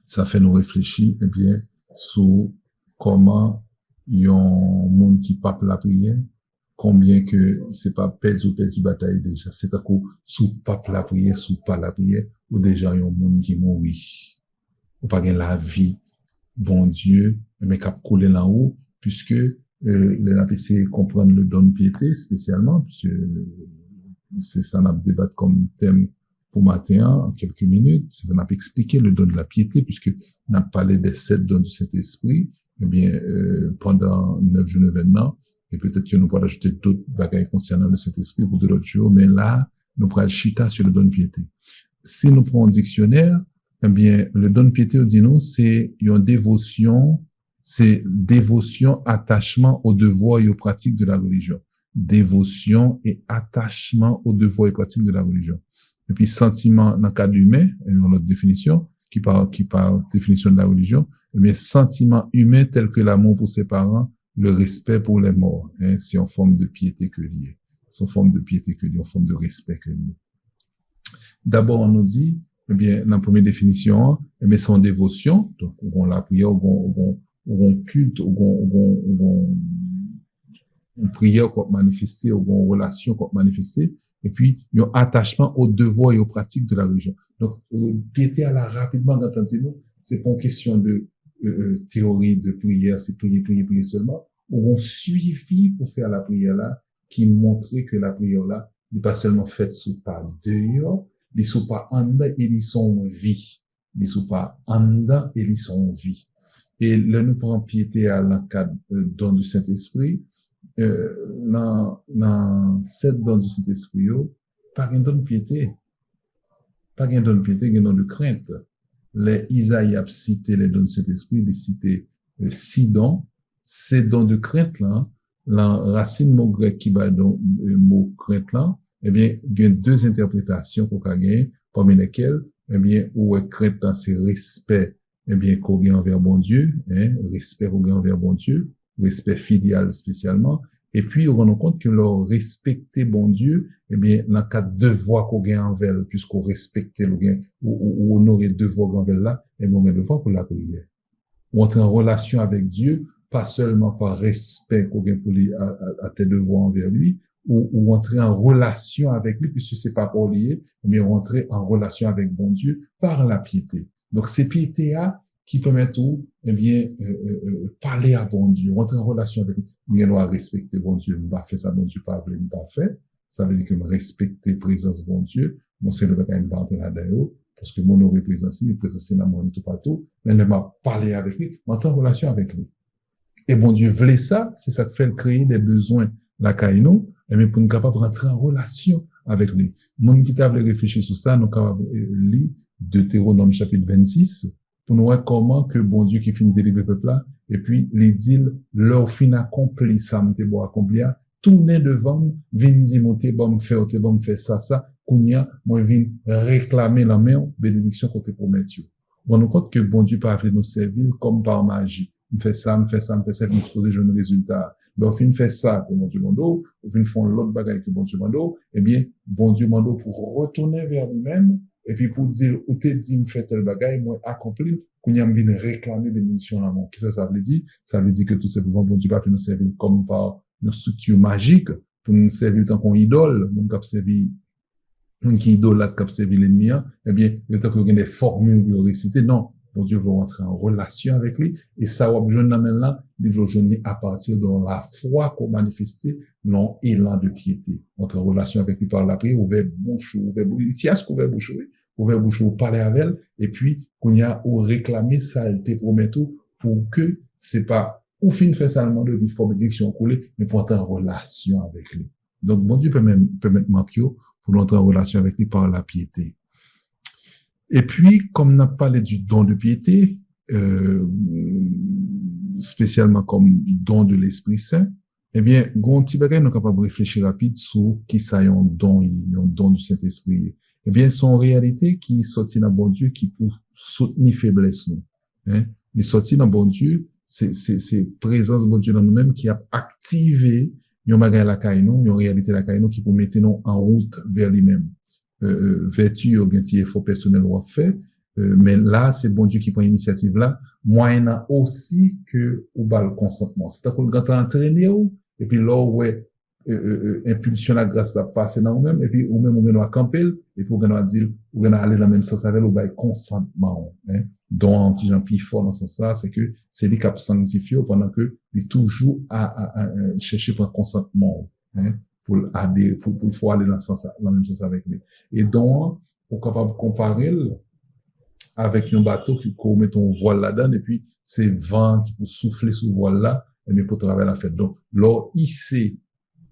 Ça fait nous réfléchir, eh bien, sur comment il y a un monde qui pape la prière, combien que c'est pas perdu bataille déjà. C'est à cause, sous pape la prière, sous pas la prière, ou déjà il y a un monde qui mourit. Ou pas la vie, bon Dieu, mais qui a coulé là haut, puisque les APC comprennent le don de piété spécialement, puisque c'est ça qu'on débat comme thème pour matin en quelques minutes. C'est ça qu'on a expliqué le don de la piété, puisque on a parlé des 7 dons du Saint-Esprit, eh bien, pendant 9 jours d'événements, et peut-être que nous pourrons ajouter d'autres bagages concernant le Saint-Esprit pour d'autres jours, mais là, nous pourrons chita sur le don de piété. Si nous prenons un dictionnaire, eh bien, le don de piété, on dit nous, c'est une dévotion, c'est dévotion, attachement aux devoirs et aux pratiques de la religion. Dévotion et attachement aux devoirs et pratiques de la religion. Et puis, sentiment, dans le cadre humain, une autre définition, qui par définition de la religion, mais sentiment humain tel que l'amour pour ses parents, le respect pour les morts, hein, c'est en forme de piété que lié. C'est en forme de piété que lié, en forme de respect que lié. D'abord, on nous dit, eh bien, dans la première définition, mais son dévotion, donc, on la prière, on culte, on prière qu'on manifester, on relation qu'on manifester, et puis, il y a un attachement aux devoirs et aux pratiques de la religion. Donc, piété à la rapidement, entendez-nous, c'est pas une question de théorie de prière, c'est prier seulement, ou on suivi pour faire la prière là, qui montrait que la prière là, n'est pas seulement faite sous pas dehors, ils sont pas en dedans et ils sont en vie. Ils sont pas en dedans et ils sont en vie. Et là, nous prenons piété à la cadre don du Saint-Esprit, dans cette don du Saint-Esprit, pas un don de piété. Pas un don de piété, un don de crainte. Les Isaïe a cité les dons de cet esprit, il cité 6 dons. Ces dons de crainte là, la racine mot grec qui va dans le mot crainte là, eh bien, il y a 2 interprétations qu'on a gagné, parmi lesquelles, eh bien, où crainte là, c'est respect, eh bien, qu'on gagne envers bon Dieu, hein, respect qu'on gagne envers bon Dieu, respect filial spécialement. Et puis, on rend compte que leur respecter bon Dieu, eh bien, dans le cas de devoir qu'on gagne envers, puisqu'on respecte le gain, ou honorer devoir envers là, eh bien, on a devoir pour la prière. On entre en relation avec Dieu, pas seulement par respect qu'on gagne pour lui, à tes devoirs envers lui, ou entrer en relation avec lui, puisque c'est pas pour lier, mais rentrer en relation avec bon Dieu par la piété. Donc, c'est piété-là qui permettent tout, eh bien, parler à bon Dieu, rentrer en relation avec lui. Je dois respecter bon Dieu, je ne pas faire ça, bon Dieu, pas fait. Ça veut dire que je respecte la présence bon Dieu. Mon Seigneur va quand même pas entrer là-dedans, parce que mon présence, il présence dans mon tout partout, mais je m'a parler avec lui, entrer en relation avec lui. Et bon Dieu voulait ça, c'est ça qui fait créer des besoins, la caïnou, mais pour nous capables de rentrer en relation avec lui. Mon qui t'a réfléchir sur ça, nous capables lire Deutéronome chapitre 26, pour nous voir comment que bon Dieu qui finit de délivrer le peuple là, et puis les dit leur fin accompli, ça m'te bon accomplir, tourner devant, vin dire monter bon faire ça, kounya, moi vin réclamer la main bénédiction qu'on te promet. on nous compte que bon Dieu peut faire nous servir comme par magie. On fait ça, on fait ça, on fait ça, puis on suppose un résultat. Donc, on fait ça que bon Dieu mando, on fait l'autre bagaille que bon Dieu mando, eh bien, bon Dieu mando pour retourner vers lui-même, et puis pour dire, ou te dit, me fait tel bagaille, moi, accompli, qu'on y a envie de réclamer bénédiction l'amour. Qu'est-ce que ça veut dire? Ça veut dire que tout simplement, bon Dieu va nous servir comme par une structure magique, pour nous servir tant qu'on idole, nous cap servir, nous qui idolâtre cap servir l'ennemi, eh bien, il y a tant des formules pour réciter. Non. Bon Dieu veut rentrer en relation avec lui, et ça va besoin là, il va besoin à partir de la foi qu'on manifeste, non, élan de piété. Entre en relation avec lui par la prière, ouvert bouche, ouvert bouche, parler avec elle, et puis, qu'on y a, ou réclamer ça, elle te promet tout, pour que c'est pas, ou fin fait seulement de forme d'élection coulée, mais pour entrer en relation avec lui. Donc, bon Dieu peut mettre Mathieu pour entrer en relation avec lui par la piété. Et puis, comme on a parlé du don de piété, spécialement comme don de l'Esprit Saint, eh bien, Gonti Bagay, nous sommes capables de réfléchir rapide sur qui ça y a un don du Saint-Esprit. Eh bien, c'est en réalité qui sortit dans bon Dieu qui pour soutenir faiblesse nous. Hein? Il sortit dans bon Dieu, c'est présence bon Dieu dans nous-mêmes qui a activé yon bagay la caille nous, yon réalité la caille nous qui pour mettre nous en route vers lui-même. Vertu ou gen ti effort personnel ou fait, mais là c'est bon Dieu qui prend l'initiative là, moyen aussi que ou bal consentement. C'est à cause quand entraîner ou et puis là ouais impulsion la grâce va passer dans nous-mêmes et puis ou même on va camper et puis on va dire on va aller dans le même sens avec ou bal consentement, hein. Donc anti Jean Pierre fort dans ce sens là, c'est que c'est lui qui a sanctifié pendant que il toujours à chercher pour consentement, hein. Pour aller dans le même sens avec lui. Et donc, on est capable de comparer avec un bateau qui met ton voile là-dedans, et puis c'est vent qui peut souffler sous voile là, et bien pour travailler la fête. Donc, lors hisser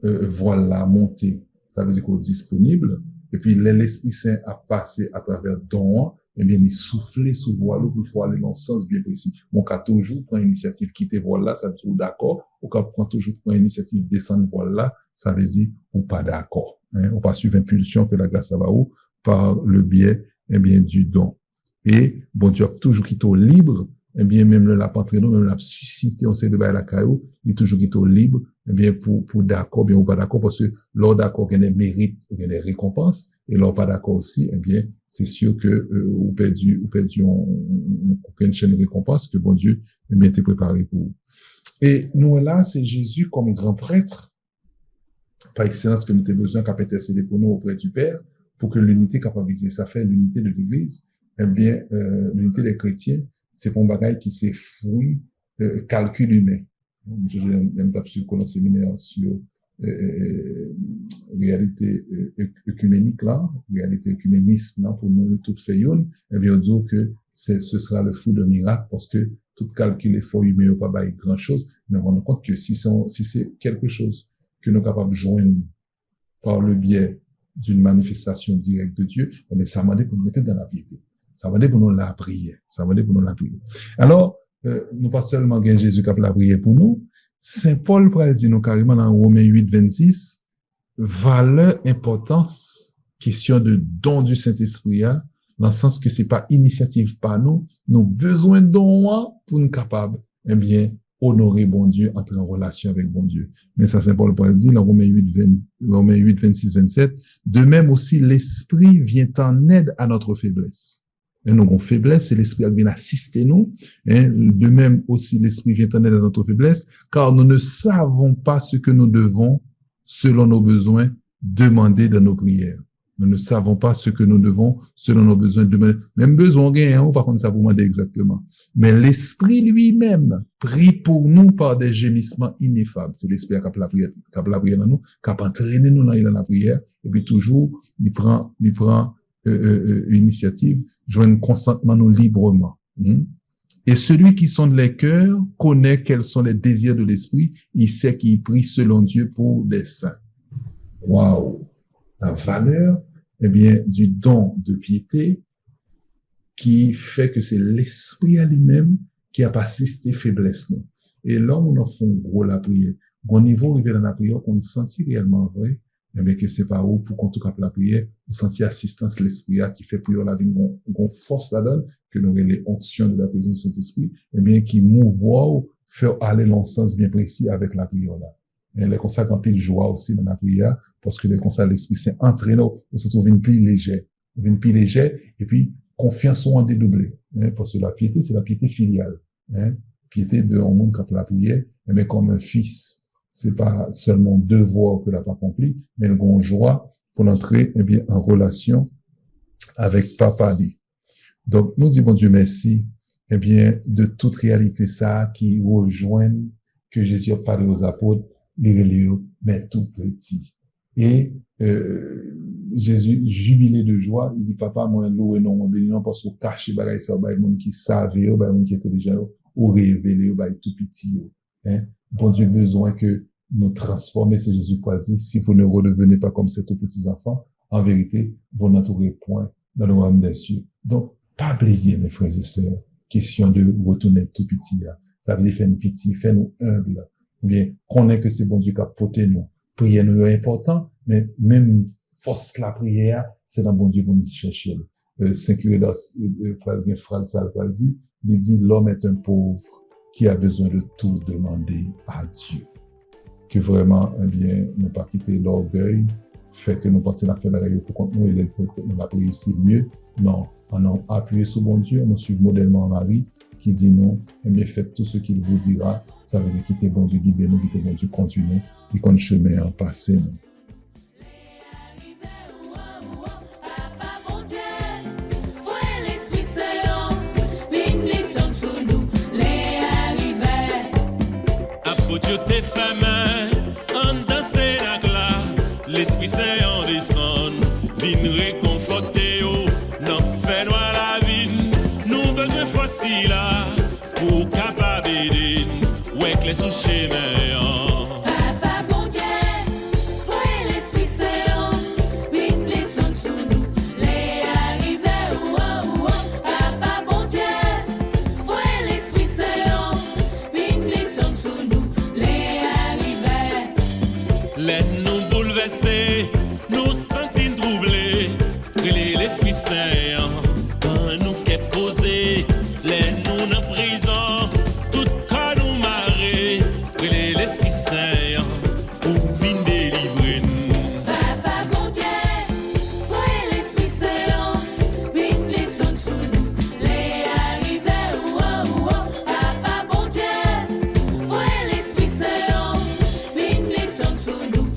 voile là, monter, ça veut dire qu'on est disponible, et puis l'Esprit Saint a passé à travers don, et bien il souffler sous voile pour aller dans le sens bien précis. Mon cas toujours prend initiative quitter voile là, ça veut dire d'accord, ou cas prend toujours prend initiative descendre voile là, ça veut dire ou pas d'accord, hein, ou pas suivre impulsion que la grâce va ou par le biais, eh bien, du don. Et, bon Dieu a toujours quitté au libre, eh bien, même le l'a entraîné, même l'a suscité, on sait de bail la caillou, il est toujours quitté au libre, eh bien, pour d'accord, bien, ou pas d'accord, parce que, lors d'accord, il y a des mérites, il y a des récompenses, et lors pas d'accord aussi, eh bien, c'est sûr que, ou perdu, une chaîne de récompense que bon Dieu, eh bien, t'es préparé pour vous. Et nous, là, c'est Jésus comme grand prêtre, par excellence que nous avons besoin qu'a intercéder pour nous auprès du Père, pour que l'unité capable d'exister, ça fait l'unité de l'Église, eh bien, l'unité des chrétiens, c'est pour un bagage qui s'est fruit, calcul humain. Je même pas sur le séminaire sur réalité œcuménique là, réalité œcuménisme là, pour nous toutes fait une, eh bien, on dit que ce sera le fruit de miracle parce que tout calcul effort humain n'a pas bail grand chose, mais on rend compte que si c'est quelque chose que nous sommes capables de joindre par le biais d'une manifestation directe de Dieu, mais ça m'a dit pour nous mettre dans la piété. Ça m'a dit pour nous la prière. Ça m'a dit pour nous la prière. Alors, nous pas seulement gagner Jésus qui a la prière pour nous. Saint Paul pourrait dire nous carrément dans Romains 8, 26, valeur, importance, question de don du Saint-Esprit, dans le sens que c'est pas initiative par nous, nous besoin de don pour nous capables, eh bien, honorer bon Dieu, entrer en relation avec bon Dieu. Mais ça, Saint Paul pourrait dire dans Romains 8, 26, 27, de même aussi l'Esprit vient en aide à notre faiblesse. Et nous avons faiblesse, c'est l'Esprit qui vient assister nous. Hein. De même aussi, l'Esprit vient en aide à notre faiblesse, car nous ne savons pas ce que nous devons, selon nos besoins, demander dans nos prières. Nous ne savons pas ce que nous devons, selon nos besoins, demander. Même besoin, hein, par contre, ça vous demander exactement. Mais l'Esprit lui-même prie pour nous par des gémissements ineffables. C'est l'Esprit qui a la prière dans nous, qui a entraîné nous dans la prière, et puis toujours, il prend initiative, joindre consentement nous librement. Et celui qui sonde les cœurs connaît quels sont les désirs de l'esprit, il sait qu'il prie selon Dieu pour des saints. Waouh! La valeur, eh bien, du don de piété qui fait que c'est l'esprit à lui-même qui a assisté faiblesse nous. Et là, on en fait gros la prière. Au niveau arrivé dans la prière, on sentit réellement vrai, eh bien, que c'est pas où, pour qu'on tout cap la prière, vous sentiez assistance l'esprit qui fait prière la vie, qu'on force la donne, que nous avons les onctions de la présence du Saint-Esprit, eh bien, qui mouvoient, faire aller dans sens bien précis avec la prière là. Et les conseils quand il joie aussi dans la prière, parce que les conseils de l'Esprit Saint entraînent, on se trouve une pile légère, et puis, confiance en dédoublé, hein, parce que la piété, c'est la piété filiale, hein. Piété de un monde quand la prière, eh bien, comme un fils, c'est pas seulement devoir que l'a pas accompli, mais une grande joie pour entrer, eh bien, en relation avec papa dit. Donc, nous disons, bon Dieu, merci, eh bien, de toute réalité ça qui rejoint que Jésus a parlé aux apôtres, les reléos, mais tout petit. Et, Jésus, jubilé de joie, il dit, papa, moi, loué non, béni non, parce qu'on cache bagaille ça, bah, monde qui savait, bah, monde qui était déjà, ou révélé, bah, tout petit, hein. Bon Dieu, besoin que nous transformer, c'est Jésus qui a dit, si vous ne redevenez pas comme ces tout petits enfants, en vérité, vous n'entourez point dans le royaume des cieux. Donc, pas oublier, mes frères et sœurs, question de retourner tout petit, là. Ça veut dire faire une pitié, faire nous humble. Bien, connaître que c'est bon Dieu qui a porté nous. Prière nous est important, mais même force la prière, c'est dans bon Dieu pour nous chercher. Saint-Curé, une phrase, ça dit, il dit, l'homme est un pauvre qui a besoin de tout demander à Dieu. Que vraiment, eh bien, ne pas quitter l'orgueil, fait que nous pensons à faire la règle pour contre nous, et nous va réussir mieux. Non, on a appuyé sur bon Dieu, on suit modèlement Marie, qui dit non, eh bien, faites tout ce qu'il vous dira. Ça veut dire quitter bon Dieu, guider nous, quitter bon Dieu, continuer, et qu'on chemin en passé, nous. Tes femmes, en danser la glace, l'Esprit Saint en descend, vin réconforter, n'en fait noir la vie, nous besoin facile là, pour capable d'aider, ouais, que les sous chemin. Laisse-nous bouleverser, nous sentir troublés, l'Esprit Saint, quand nous qu'est posé, laisse-nous en prison, tout cas nous marrer, l'Esprit Saint, pour venir délivrer nous. Papa bon Dieu, voyez l'Esprit Saint, viens descendre sur nous, les arriver, Papa bon Dieu, voyez l'Esprit Saint, viens descendre sur nous.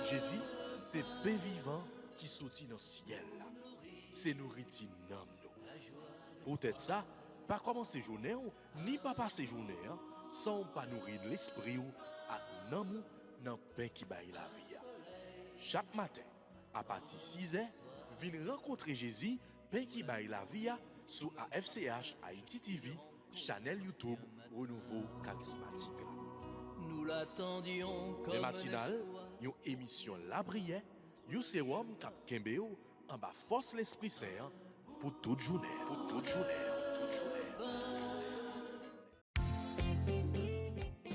Jésus, c'est pain vivant qui sortit dans le ciel. C'est nourriture nom nous. Peut-être ça, pas commencer journée ni pas passer journée sans pas nourrir l'esprit ou à nom dans pain qui baille la vie. Chaque matin, à partir de 6h, viens rencontrer Jésus, pain qui baille la vie sur AFCH Haïti TV, channel YouTube Renouveau Charismatique. Nous l'attendions comme les matinales, une émission La Prière, un sérum cap Kembeo en bas force l'Esprit Saint pour toute journée.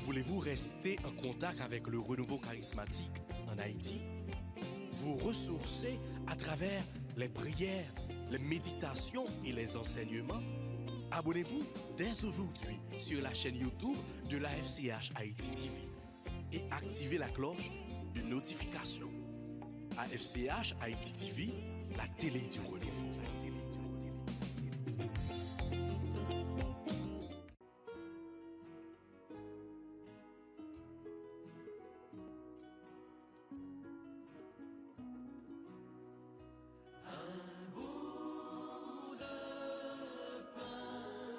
Voulez-vous rester en contact avec le renouveau charismatique en Haïti? Vous ressourcer à travers les prières, les méditations et les enseignements? Abonnez-vous dès aujourd'hui sur la chaîne YouTube de la FCH Haïti TV et activez la cloche de notification. AFCH Haïti TV, la télé du renouveau.